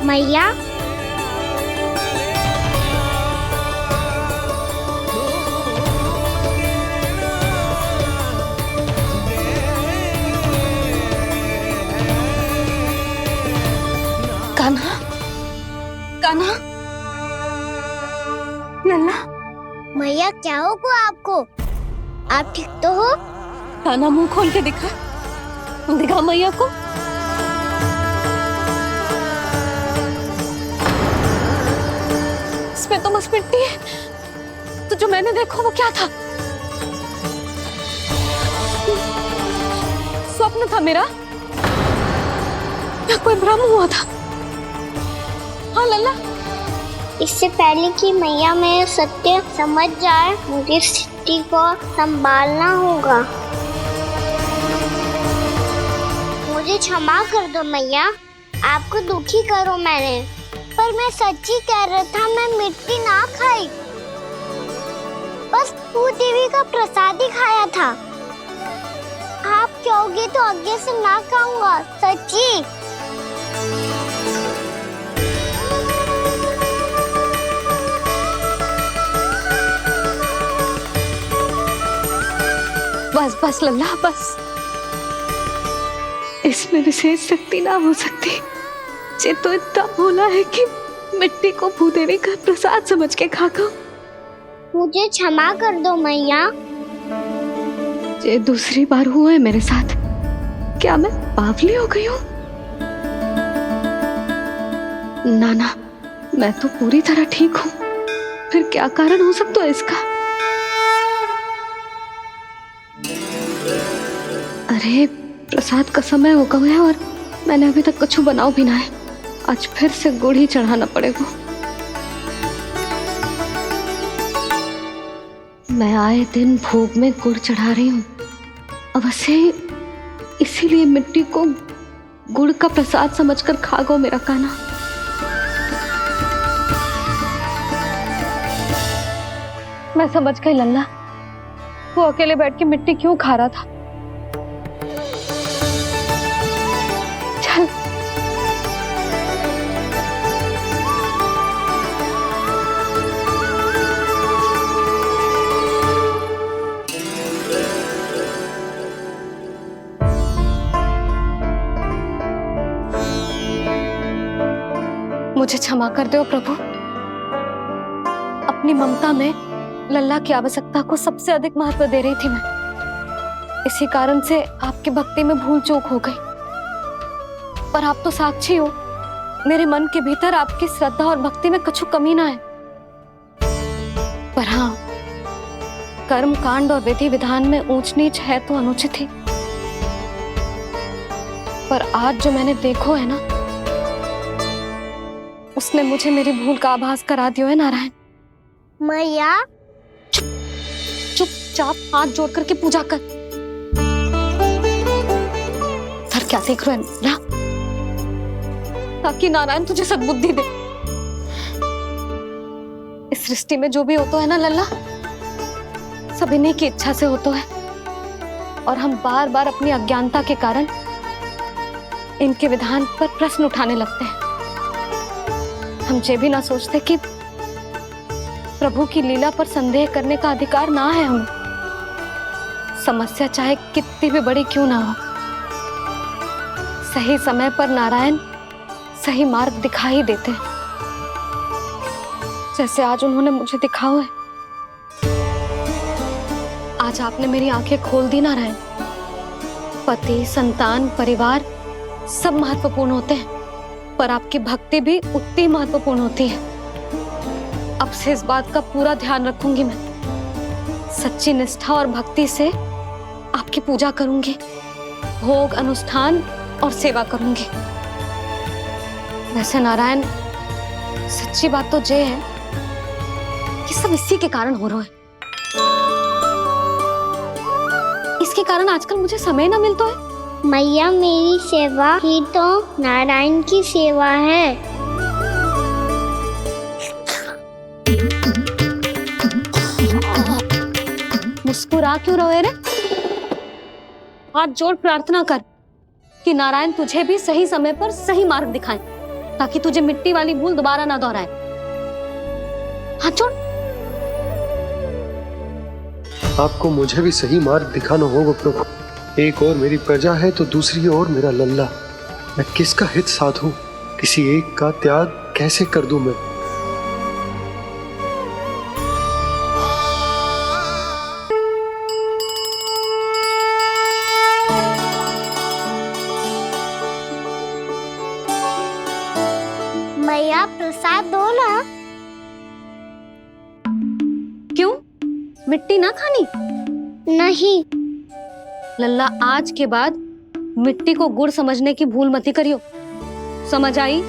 मैया,
कान्हा, कान्हा, लल्ला।
मैया क्या होगा आपको? आप ठीक तो हो?
कान्हा मुंह खोल के दिखा, दिखा मैया को। इसमें तो बस मिट्टी है, तो जो मैंने देखा वो क्या था? स्वप्न था मेरा या कोई भ्रम हुआ था? हाँ लल्ला।
इससे पहले कि मैया मेरे सत्य समझ जाए, मुझे स्थिति को संभालना होगा। मुझे क्षमा कर दो मैया, आपको दुखी करो मैंने, पर मैं सच्ची कह रहा था, मैं मिट्टी ना खाई, बस भू देवी का प्रसाद ही खाया था। आप कहोगे तो आगे से ना खाऊंगा, सच्ची।
बस बस लल्ला, बस। इसमें विशेष शक्ति ना हो सकती। ये तो इतना भोला है कि मिट्टी को भूदेवी का प्रसाद समझ के खा गया।
मुझे क्षमा कर दो मैया।
ये दूसरी बार हुआ है मेरे साथ। क्या मैं बावली हो गई हूँ? ना, मैं तो पूरी तरह ठीक हूँ। फिर क्या कारण हो सकता है इसका? अरे प्रसाद का समय हो गया है और मैंने अभी तक कुछ बनाओ भी ना है। आज फिर से गुड़ ही चढ़ाना पड़ेगा। मैं आए दिन भोग में गुड़ चढ़ा रही हूँ, अवश्य इसीलिए मिट्टी को गुड़ का प्रसाद समझकर खा गो मेरा कान्हा। मैं समझ गई लल्ला, वो अकेले बैठ के मिट्टी क्यों खा रहा था। चल मुझे क्षमा कर दो प्रभु। अपनी ममता में लल्ला की आवश्यकता को सबसे अधिक महत्व दे रही थी मैं। इसी कारण से आपकी भक्ति में भूल चूक हो गई। पर आप तो साक्षी हो, मेरे मन के भीतर आपकी श्रद्धा और भक्ति में कुछ कमी ना है। पर हाँ, कर्म कांड और विधि विधान में ऊंच नीच है तो अनुचित ही। पर आज जो मैंने देखो है ना, उसने मुझे मेरी भूल का आभास करा दियो है नारायण।
मैया
चुपचाप हाथ जोड़ करके पूजा कर। सर क्या देख रहे हैं ना, ताकि नारायण तुझे सद्बुद्धि दे। इस सृष्टि में जो भी होता है ना लल्ला, सब इन्हीं की इच्छा से होता है, और हम बार बार अपनी अज्ञानता के कारण इनके विधान पर प्रश्न उठाने लगते हैं। हम ये भी ना सोचते कि प्रभु की लीला पर संदेह करने का अधिकार ना है हमें। समस्या चाहे कितनी भी बड़ी क्यों ना हो, सही समय पर नारायण सही मार्ग दिखा ही देते हैं, जैसे आज उन्होंने मुझे दिखाओ है। आज आपने मेरी आंखें खोल दी नारायण। पति, संतान, परिवार सब महत्वपूर्ण होते हैं, पर आपकी भक्ति भी उतनी महत्वपूर्ण होती है। अब से इस बात का पूरा ध्यान रखूंगी मैं। सच्ची निष्ठा और भक्ति से आपकी पूजा करूंगी, भोग, अनुष्ठान और सेवा करूंगी। वैसे नारायण, सच्ची बात तो ये है कि सब इसी के कारण हो रहा है। इसके कारण आजकल मुझे समय ना मिलता है।
मैया, मेरी सेवा ही तो नारायण की सेवा है।
मुस्कुरा क्यों रहे रे? हाथ जोड़ प्रार्थना कर कि नारायण तुझे भी सही समय पर सही मार्ग दिखाएं, ताकि तुझे मिट्टी वाली भूल दोबारा ना दोहराए। हाथ जोड़।
आपको मुझे भी सही मार्ग दिखाना होगा प्रभु। एक और मेरी प्रजा है तो दूसरी ओर मेरा लल्ला। मैं किसका हित साधूं? किसी एक का त्याग कैसे कर दूं मैं?
मैया, प्रसाद दो ना।
क्यों? मिट्टी ना खानी?
नहीं।
लल्ला, आज के बाद मिट्टी को गुड़ समझने की भूल मत करियो। समझ आई?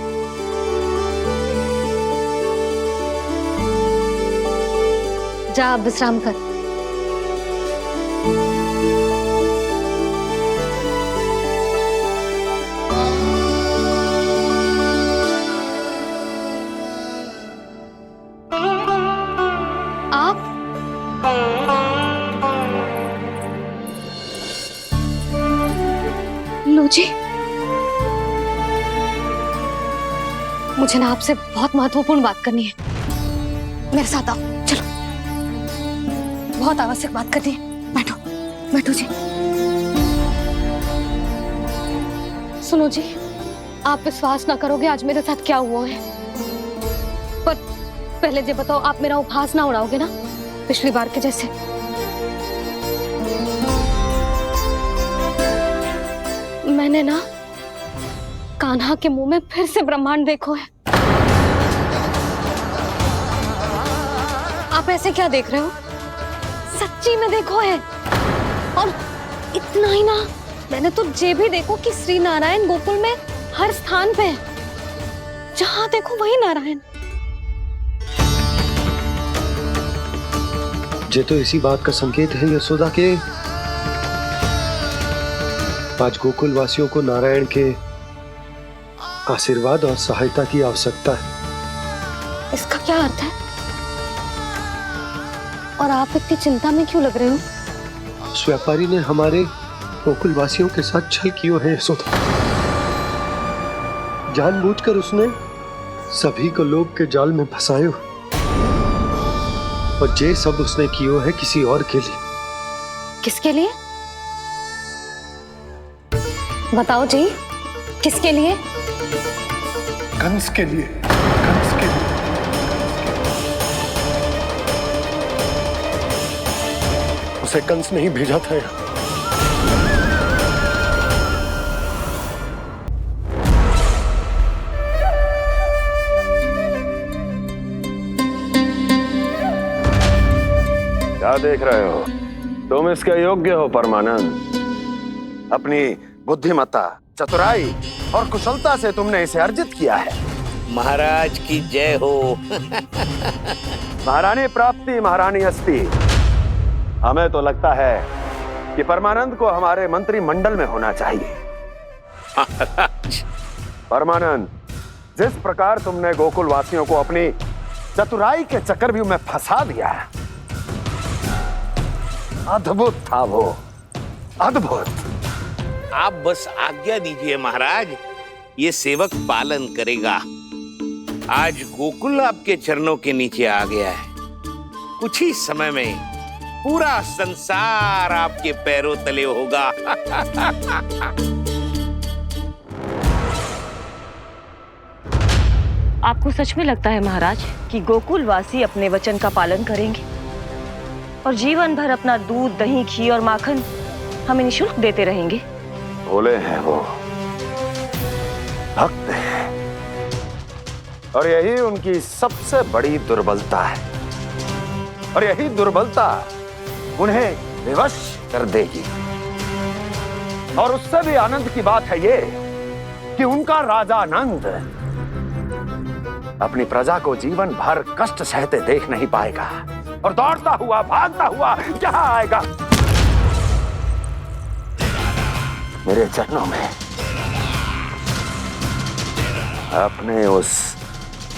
जा विश्राम कर। आप लो जी, मुझे ना आपसे बहुत महत्वपूर्ण बात करनी है। मेरे साथ आओ, चलो। बहुत आवश्यक बात करनी है। बैठो, बैठो जी। सुनो जी, आप विश्वास ना करोगे आज मेरे साथ क्या हुआ है। पर पहले ये बताओ, आप मेरा उपहास ना उड़ाओगे ना, पिछली बार के जैसे? मैंने ना कान्हा के मुंह में फिर से ब्रह्मांड देखो है। आप ऐसे क्या देख रहे हो? सच्ची में देखो है। और इतना ही ना, मैंने तो ये भी देखो कि श्री नारायण गोकुल में हर स्थान पे है। जहां देखो वही नारायण।
ये तो इसी बात का संकेत है यशोदा के आज गोकुल वासियों को नारायण के आशीर्वाद और सहायता की आवश्यकता है।
इसका क्या अर्थ है? और आप इतनी चिंता में क्यों लग रहे हो?
उस व्यापारी ने हमारे गोकुल वासियों के साथ छल किया है यशोदा। जानबूझकर उसने सभी को लोभ के जाल में फंसायो, और ये सब उसने किया है किसी और के लिए।
किसके लिए? बताओ जी, किसके लिए?
कंस के लिए। कंस के लिए। उसे कंस नहीं भेजा था यहाँ।
क्या देख रहे हो? तुम इसके योग्य हो परमानंद। अपनी बुद्धिमत्ता चतुराई और कुशलता से तुमने इसे अर्जित किया है।
महाराज की जय हो।
महारानी प्राप्ति महारानी अस्ति। हमें तो लगता है कि परमानंद को हमारे मंत्रिमंडल में होना चाहिए। परमानंद, जिस प्रकार तुमने गोकुल वासियों को अपनी चतुराई के चक्रव्यूह में फंसा दिया, अद्भुत था वो, अद्भुत।
आप बस आज्ञा दीजिए महाराज, ये सेवक पालन करेगा। आज गोकुल आपके चरणों के नीचे आ गया है। कुछ ही समय में पूरा संसार आपके पैरों तले होगा।
आपको सच में लगता है महाराज कि गोकुल वासी अपने वचन का पालन करेंगे और जीवन भर अपना दूध, दही, घी और माखन हमें निःशुल्क देते रहेंगे?
भोले हैं वो, भक्त हैं, और यही उनकी सबसे बड़ी दुर्बलता है। और यही दुर्बलता उन्हें विवश कर देगी। और उससे भी आनंद की बात है ये कि उनका राजा नंद अपनी प्रजा को जीवन भर कष्ट सहते देख नहीं पाएगा और दौड़ता हुआ, भागता हुआ यहाँ आएगा मेरे चरणों में, अपने उस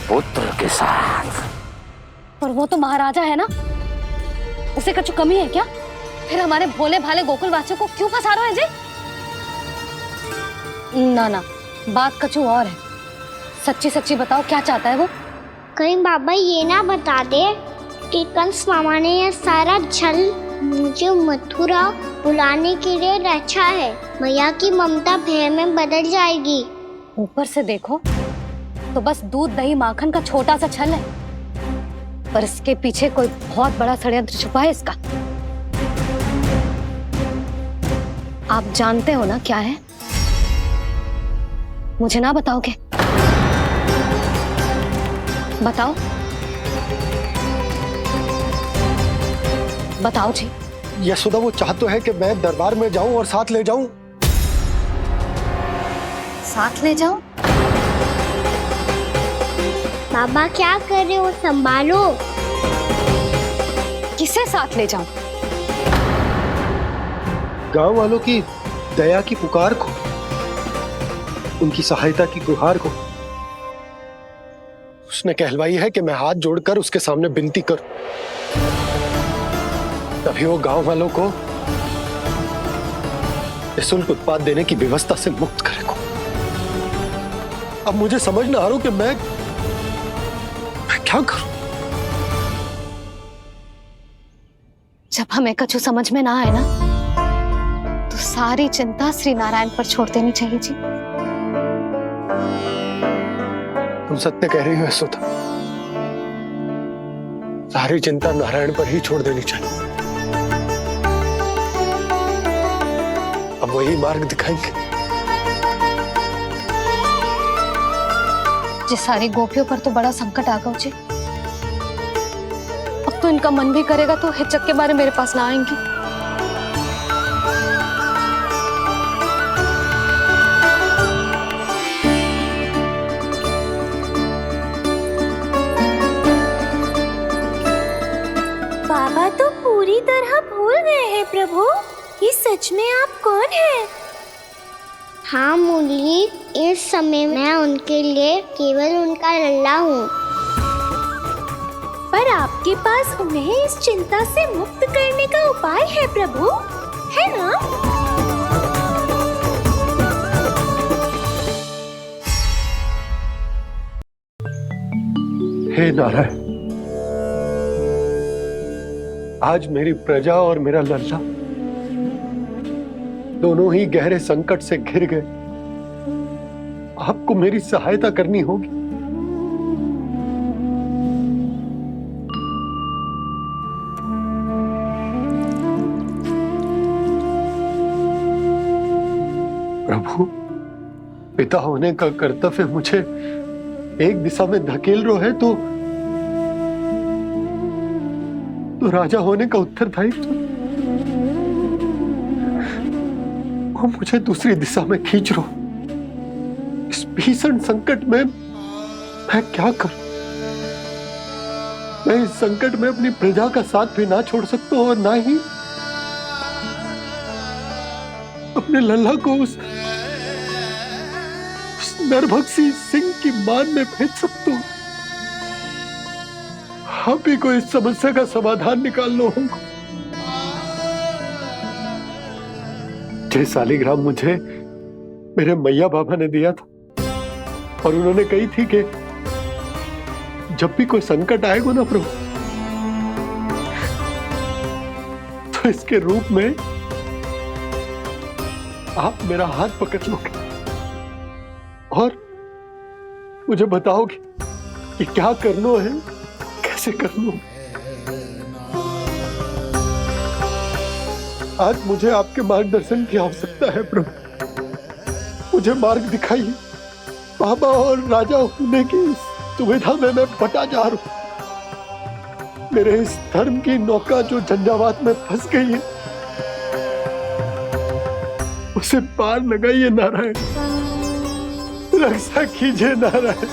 पुत्र के साथ।
पर वो तो महाराजा है ना, उसे कुछ कमी है क्या? फिर हमारे भोले भाले गोकुल वासियों को क्यों फंसा रहे हैं जी? ना ना, बात कुछ और है। सच्ची सच्ची बताओ, क्या चाहता है वो?
कहीं बाबा ये ना बता दे कि कंस मामा ने यह सारा छल मुझे मथुरा बुलाने के लिए रचा है। मैया की ममता भय में बदल जाएगी।
ऊपर से देखो तो बस दूध, दही, माखन का छोटा सा छल है, पर इसके पीछे कोई बहुत बड़ा षड्यंत्र छुपा है इसका। आप जानते हो ना क्या है? मुझे ना बताओगे? बताओ बताओ जी।
यशोदा, वो चाह तो है कि मैं दरबार में जाऊं और साथ ले जाऊं।
साथ ले जाऊं?
बाबा क्या कर रहे हो, संभालो।
किसे साथ ले जाऊं?
गांव वालों की दया की पुकार को, उनकी सहायता की गुहार को। उसने कहलवाई है कि मैं हाथ जोड़कर उसके सामने विनती करूं, तभी वो गांव वालों को निःशुल्क उत्पाद देने की व्यवस्था से मुक्त करेगा। अब मुझे समझ ना आ रहा कि मैं क्या करूं।
जब हमें कछु समझ में ना आए ना, तो सारी चिंता श्री नारायण पर छोड़ देनी चाहिए जी।
तुम सत्य कह रही हो यशोदा, सारी चिंता नारायण पर ही छोड़ देनी चाहिए। अब वही मार्ग दिखाएंगे।
जिस सारी गोपियों पर तो बड़ा संकट आ गया जी। अब तो इनका मन भी करेगा तो हिचक के बारे मेरे पास ना आएंगी।
बाबा तो पूरी तरह भूल गए हैं प्रभु, ये सच में आप कौन हैं? हाँ मुरली, इस समय मैं उनके लिए केवल उनका लल्ला हूँ। पर आपके पास उन्हें इस चिंता से मुक्त करने का उपाय है प्रभु, है ना?
हे नारायण, आज मेरी प्रजा और मेरा लल्ला दोनों ही गहरे संकट से घिर गए। आपको मेरी सहायता करनी होगी। प्रभु, पिता होने का कर्तव्य मुझे एक दिशा में धकेल रहा है तो राजा होने का उत्तरदायित्व वो मुझे दूसरी दिशा में खींच रहा। भीषण संकट में मैं क्या करूं? मैं इस संकट में अपनी प्रजा का साथ भी ना छोड़ सकता हूं और ना ही अपने लल्ला को उस नरभक्षी सिंह की मान में भेज सकता हूं। आप ही को इस समस्या का समाधान निकालना होगा। जय सालिग्राम मुझे मेरे मैया बाबा ने दिया था और उन्होंने कही थी कि जब भी कोई संकट आएगा ना प्रभु, तो इसके रूप में आप मेरा हाथ पकड़ लोगे और मुझे बताओगे कि क्या करना है, कैसे करना है। आज मुझे आपके मार्गदर्शन की आवश्यकता है प्रभु। मुझे मार्ग दिखाइए। बाबा और राजा होने की दुविधा में मैं बटा जा रहा हूं। मेरे इस धर्म की नौका जो झंझावात में फंस गई है, उसे पार लगाइए नारायण, रक्षा कीजिए नारायण।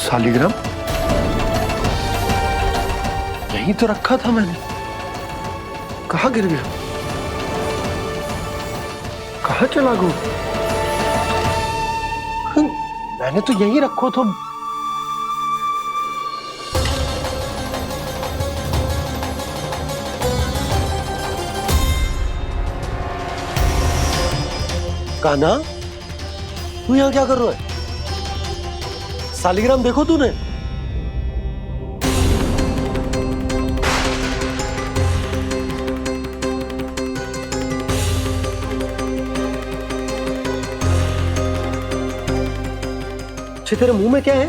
सालिग्राम यहीं तो रखा था मैंने, कहाँ गिर गया, कहाँ चला गया? मैंने तो यहीं रखो तो। कान्हा, तू यहाँ क्या कर रहा है? सालिग्राम देखो तूने? अच्छे, तेरे मुंह में क्या है?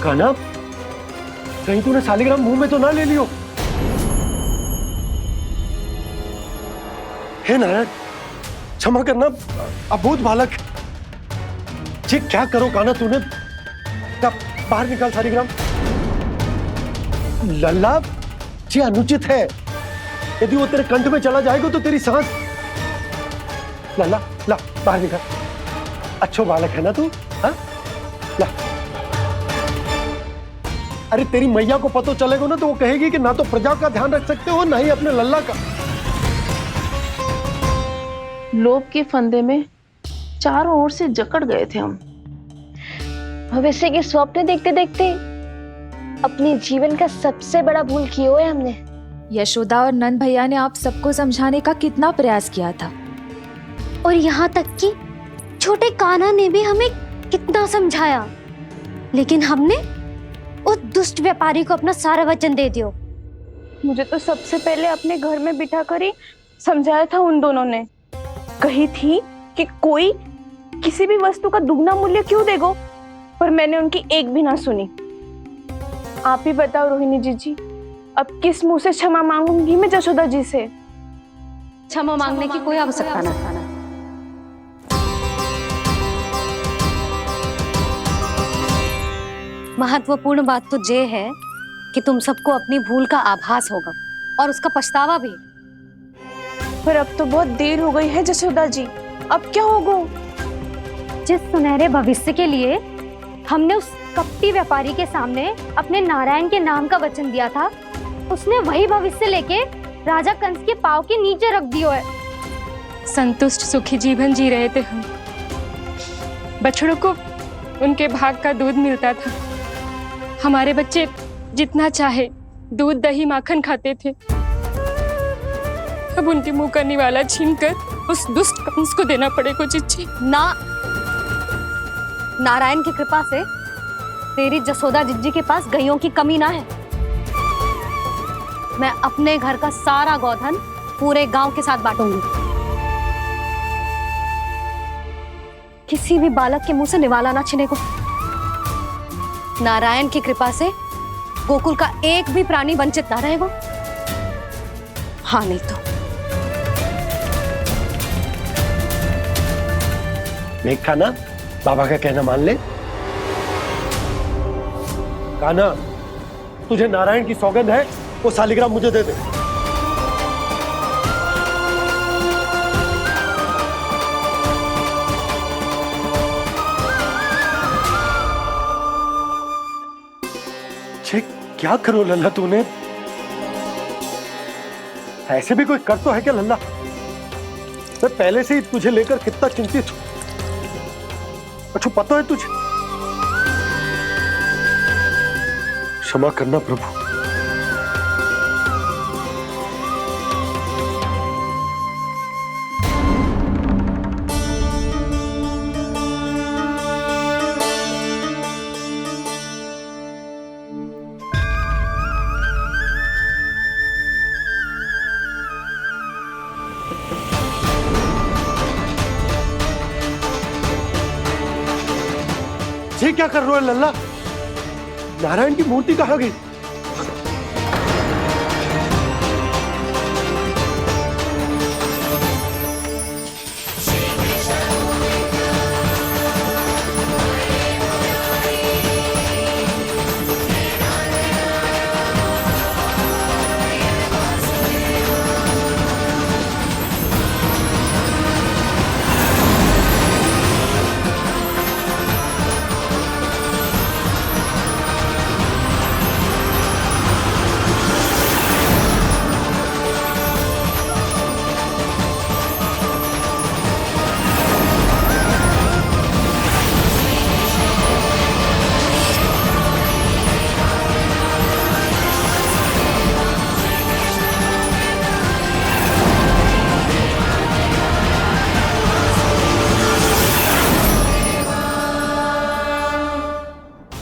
कान्हा, कहीं तूने सालिग्राम मुंह में तो ना ले लियो? हे नारायण, क्षमा करना, अबोध बालक। जी क्या करो कान्हा तूने? बाहर निकाल सालिग्राम। लल्ला, जी अनुचित है। यदि वो तेरे कंठ में चला जाएगा तो तेरी सांस। लल्ला, ला बाहर निकाल। अच्छो बालक है ना तू? हाँ, ला। अरे तेरी मैया को पता चलेगा ना तो वो कहेगी कि ना तो प्रजा का ध्यान रख सकते हो, ना ही अपने लल्ला का।
लोभ के फंदे में चारों ओर से जकड़ गए थे हम।
भविष्य के स्वप्न देखते देखते अपने जीवन का सबसे बड़ा भूल किया है हमने।
यशोदा और नंद भैया ने आप सबको समझाने का कितना प्रयास किया था,
और यहाँ तक कि छोटे कान्हा ने भी हमें कितना समझाया, लेकिन हमने उस दुष्ट व्यापारी को अपना सारा वचन दे दिया।
मुझे तो सबसे पहले अपने घर में बिठा कर ही समझाया था उन दोनों ने। कही थी कि कोई किसी भी वस्तु का दुगना मूल्य क्यों देगा, पर मैंने उनकी एक भी ना सुनी। आप ही बताओ रोहिणी जी, अब किस मुंह से क्षमा मांगूंगी मैं जशोदा जी से?
क्षमा मांगने की कोई आवश्यकता ना। महत्वपूर्ण बात तो ये है कि तुम सबको अपनी भूल का आभास होगा और उसका पछतावा भी।
पर अब तो बहुत देर हो गई है जशोदा जी, अब क्या होगा?
जिस सुनहरे भविष्य के लिए हमने उस कपटी व्यापारी के सामने अपने नारायण के नाम का वचन दिया था, उसने वही भविष्य लेके राजा कंस के पांव के नीचे रख दिया है।
संतुष्ट सुखी जीवन जी रहे थे हम। बछड़ों को उनके भाग का दूध मिलता था। हमारे बच्चे जितना चाहे दूध दही माखन खाते थे। अब उनके मुंह का निवाला छीनकर उस दुष्ट कंस को देना पड़ेगा चिच्ची।
ना, नारायण की कृपा से तेरी जसोदा जिज्जी के पास गैयों की कमी ना है। मैं अपने घर का सारा गोधन पूरे गांव के साथ बांटूंगी। किसी भी बालक के मुंह से निवाला ना छिने को। नारायण की कृपा से गोकुल का एक भी प्राणी वंचित ना रहेगा। हाँ नहीं तो
मेघ कान्हा, बाबा का कहना मान ले। कान्हा, तुझे नारायण की सौगंध है, वो शालिग्राम मुझे दे दे। क्या करो लल्ला तूने? ऐसे भी कोई कर तो है क्या लल्ला? मैं पहले से ही तुझे लेकर कितना चिंतित हूं। अच्छा पता है तुझे? क्षमा करना प्रभु। ये क्या कर रहे हो लल्ला? नारायण की मूर्ति कहाँ गई?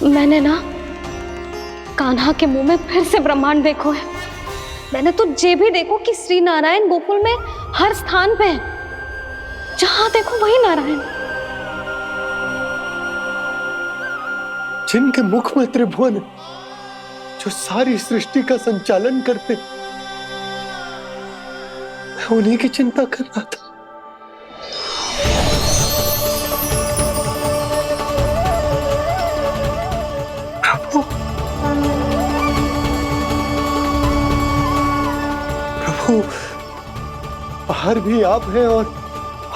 मैंने ना कान्हा के मुंह में फिर से ब्रह्मांड देखो है। मैंने तो ये भी देखो कि श्री नारायण गोकुल में हर स्थान पे है। जहां देखो वही नारायण।
जिनके मुख में त्रिभुवन है, जो सारी सृष्टि का संचालन करते, मैं उन्हीं की चिंता कर रहा था। प्रभु, बाहर भी आप हैं और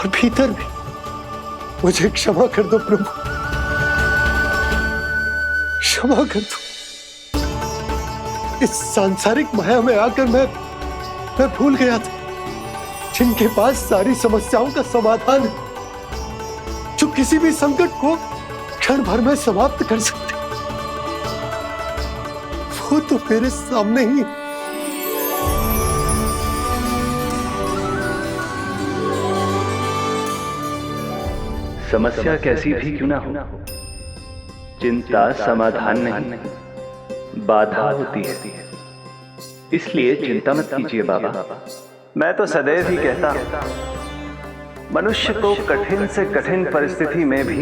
भीतर भी। मुझे क्षमा कर दो प्रभु, क्षमा कर दो। इस सांसारिक माया में आकर मैं भूल गया था जिनके पास सारी समस्याओं का समाधान है, जो किसी भी संकट को क्षण भर में समाप्त कर सकते, वो तो मेरे सामने ही।
समस्या कैसी भी क्यों ना हो, चिंता समाधान नहीं, बाधा होती है। इसलिए चिंता मत कीजिए बाबा। मैं तो सदैव ही कहता हूं, मनुष्य को कठिन से कठिन परिस्थिति में भी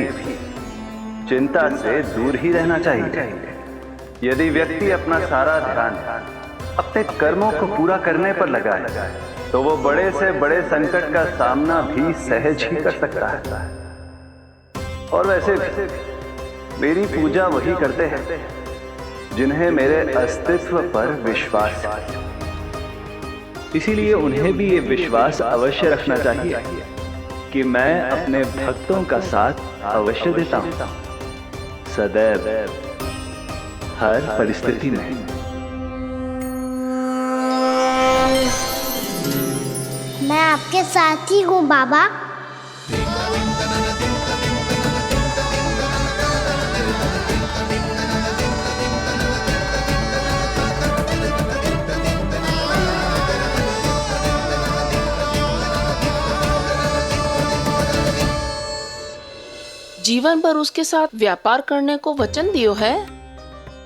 चिंता से दूर ही रहना चाहिए। यदि व्यक्ति अपना सारा ध्यान अपने कर्मों को पूरा करने पर लगाए, तो वो बड़े से बड़े संकट का सामना भी सहज ही कर सकता है। और वैसे भी मेरी पूजा वही करते हैं जिन्हें मेरे अस्तित्व पर विश्वास है। इसीलिए उन्हें भी ये विश्वास अवश्य रखना चाहिए कि मैं अपने भक्तों का साथ अवश्य देता हूं, सदैव, हर परिस्थिति में।
मैं आपके साथ ही हूँ बाबा।
जीवन भर उसके साथ व्यापार करने को वचन दियो है,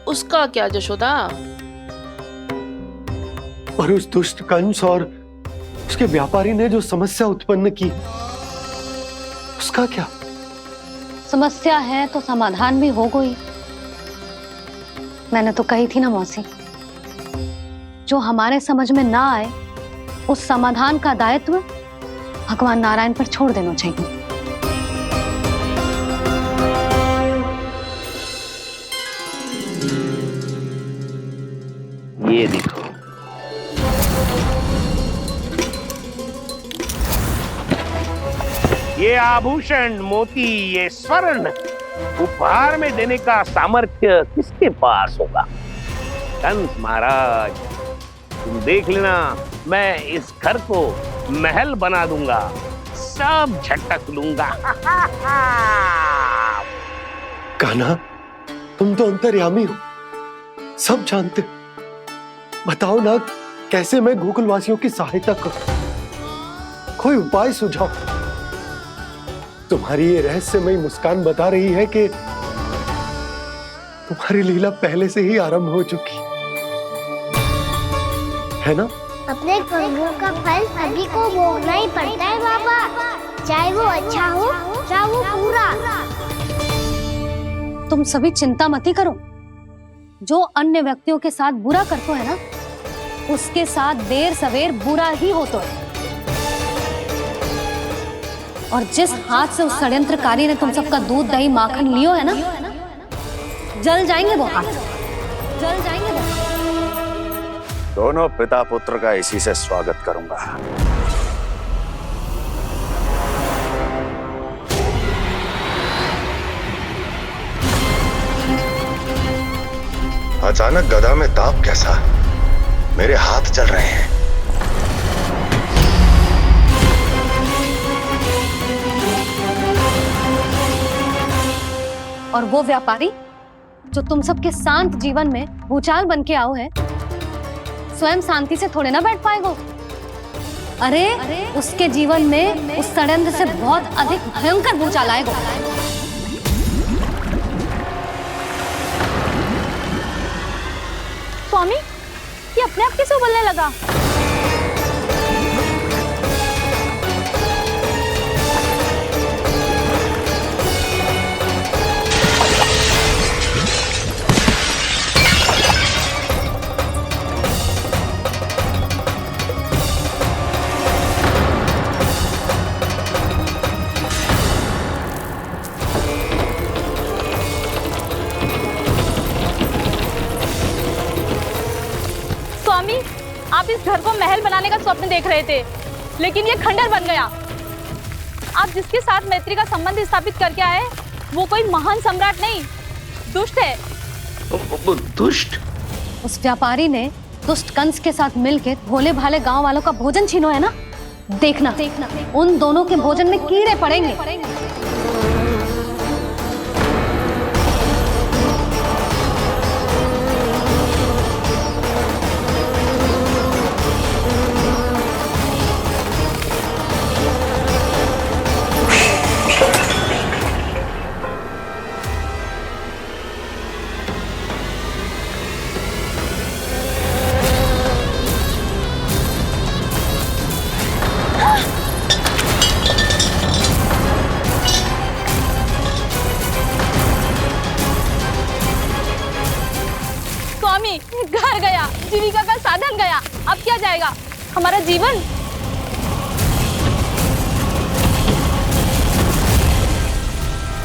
उसका क्या जशोदा?
और उस दुष्ट कंस और उसके व्यापारी ने जो समस्या उत्पन्न की उसका क्या?
समस्या है तो समाधान भी हो गई। मैंने तो कही थी ना मौसी, जो हमारे समझ में ना आए उस समाधान का दायित्व भगवान नारायण पर छोड़ देना चाहिए।
ये देखो, ये आभूषण, मोती, ये स्वर्ण उपहार में देने का सामर्थ्य किसके पास होगा? कंस महाराज, तुम देख लेना, मैं इस घर को महल बना दूंगा, सब झटक लूंगा।
कान्हा, तुम तो अंतर्यामी हो, सब जानते। बताओ ना, कैसे मैं गोकुलवासियों की सहायता करूं? कोई उपाय सुझाओ। तुम्हारी ये रहस्यमयी मुस्कान बता रही है कि तुम्हारी लीला पहले से ही आरंभ हो चुकी है ना?
अपने कर्मों का फल सभी को भोगना ही पड़ता है बाबा, चाहे वो अच्छा हो चाहे वो बुरा।
तुम सभी चिंता मत ही करो। जो अन्य व्यक्तियों के साथ बुरा करते है ना, उसके साथ देर सवेर बुरा ही होता है। और जिस हाथ से उस षड्यंत्रकारी ने तुम सबका दूध दही माखन लियो है ना, जल जाएंगे वो हाथ, जल जाएंगे वो।
दोनों पिता पुत्र का इसी से स्वागत करूंगा।
अचानक गदा में ताप कैसा? मेरे हाथ चल रहे हैं।
और वो व्यापारी जो तुम सबके शांत जीवन में भूचाल बन के आओ है, स्वयं शांति से थोड़े ना बैठ पाएगा। अरे उसके जीवन में उस षड्यंत्र से बहुत अधिक भयंकर भूचाल आएगा।
स्वामी, ये अपने आप कैसे उबलने लगा? स्वामी, आप इस घर को महल बनाने का स्वप्न देख रहे थे, लेकिन ये खंडर बन गया। आप जिसके साथ मैत्री का संबंध स्थापित करके आए, वो कोई महान सम्राट नहीं, दुष्ट है।
दुष्ट?
उस व्यापारी ने दुष्ट कंस के साथ मिलकर भोले भाले गांव वालों का भोजन छीनो है ना। देखना उन दोनों के भोजन में कीड़े पड़ेंगे।
घर गया, जीविका का साधन गया, अब क्या जाएगा हमारा जीवन?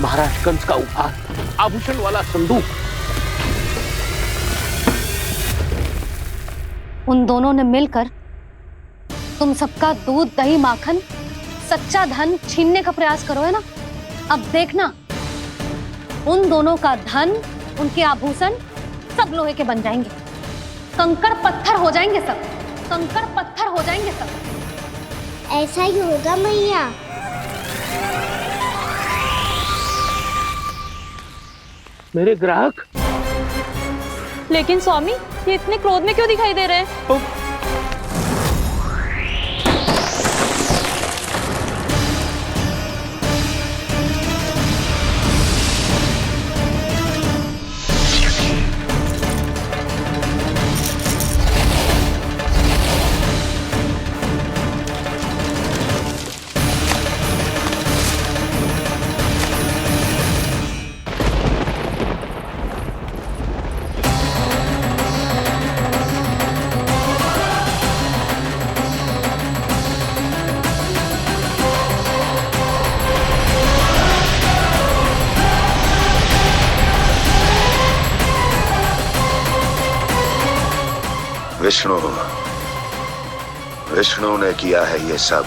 महाराज कंस का उपहार, आभूषण वाला संदूक।
उन दोनों ने मिलकर तुम सबका दूध दही माखन सच्चा धन छीनने का प्रयास करो है ना। अब देखना उन दोनों का धन, उनके आभूषण सब लोहे के बन जाएंगे, कंकड़ पत्थर हो जाएंगे सब, कंकड़ पत्थर हो जाएंगे सब।
ऐसा ही होगा मैया।
मेरे ग्राहक?
लेकिन स्वामी, ये इतने क्रोध में क्यों दिखाई दे रहे हैं?
विष्णु ने किया है ये सब।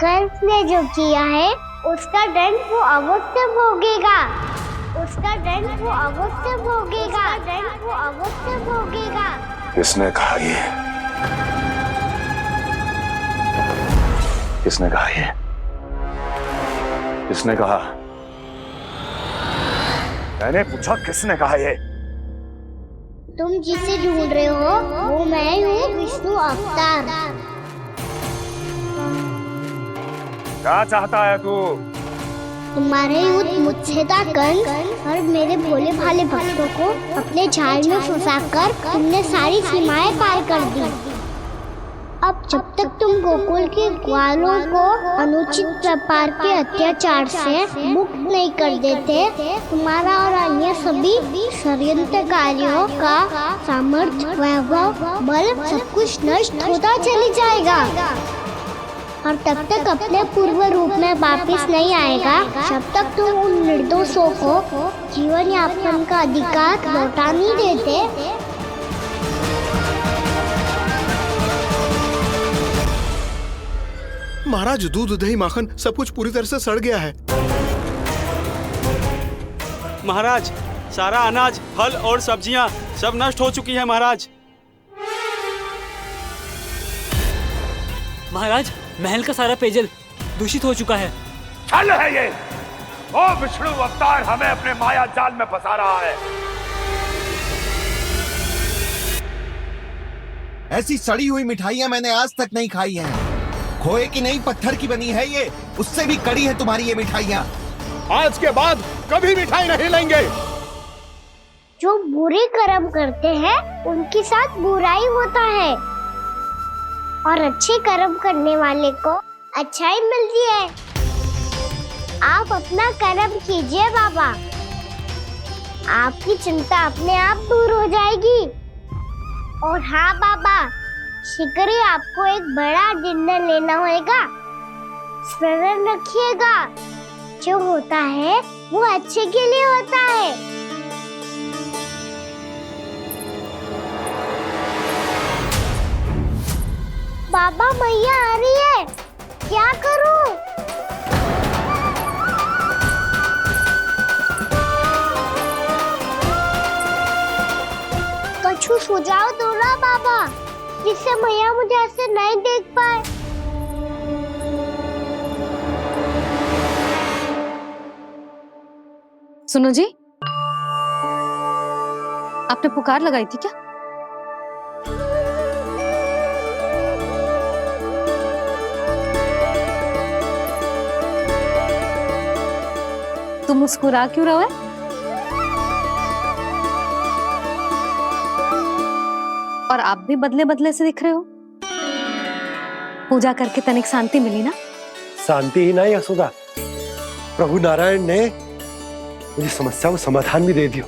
कंस ने जो किया है उसका दंड वो अवश्य भोगेगा। उसका दंड वो अवश्य भोगेगा। दंड वो अवश्य भोगेगा।
किसने कहा ये? किसने कहा ये? किसने कहा? मैंने पूछा किसने कहा ये?
तुम जिसे ढूंढ रहे हो वो मैं हूँ, विष्णु अवतार।
क्या चाहता है तू?
तुम्हारे युद्ध मुझसे था कंस, और मेरे भोले भाले भक्तों को अपने जाल में फंसाकर तुमने सारी सीमाएं पार कर दी। अब जब तक तुम गोकुल के ग्वालों को अनुचित प्रकार के अत्याचार से मुक्त नहीं कर देते, तुम्हारा और अन्य सभी षड्यंत्रकारियों का सामर्थ्य, वैभव, बल सब कुछ नष्ट होता चली जाएगा। और तब तक अपने पूर्व रूप में वापस नहीं आएगा जब तक तुम उन निर्दोषों को जीवन यापन का अधिकार लौटा नहीं देते।
महाराज, दूध, दही, माखन सब कुछ पूरी तरह से सड़ गया है।
महाराज, सारा अनाज, फल और सब्जियां सब नष्ट हो चुकी है महाराज।
महाराज, महल का सारा पेयजल दूषित हो चुका है।
छल है ये। ओ विष्णु अवतार हमें अपने माया जाल में फंसा रहा है।
ऐसी सड़ी हुई मिठाइयां मैंने आज तक नहीं खाई हैं। खोए की नहीं, पत्थर की बनी है ये, उससे भी कड़ी है तुम्हारी ये मिठाइयां।
आज के बाद कभी मिठाई नहीं लेंगे।
जो बुरे कर्म करते हैं उनके साथ बुराई होता है, और अच्छे कर्म करने वाले को अच्छाई मिलती है। आप अपना कर्म कीजिए बाबा, आपकी चिंता अपने आप दूर हो जाएगी। और हाँ बाबा, शीघ्र ही आपको एक बड़ा डिनर लेना होगा। स्मरण रखिएगा, जो होता है वो अच्छे के लिए होता है। बाबा, मैया आ रही है, क्या करूं? कछु सुझाव दो ना बाबा, जिससे मैया मुझे ऐसे नहीं देख पाए।
सुनो जी, आपने पुकार लगाई थी क्या? तुम मुस्कुरा क्यों रहे हो? और आप भी बदले बदले से दिख रहे हो। पूजा करके तनिक शांति मिली ना?
शांति ही नहीं यशोदा, प्रभु नारायण ने मुझे समस्या को समाधान भी दे दिया।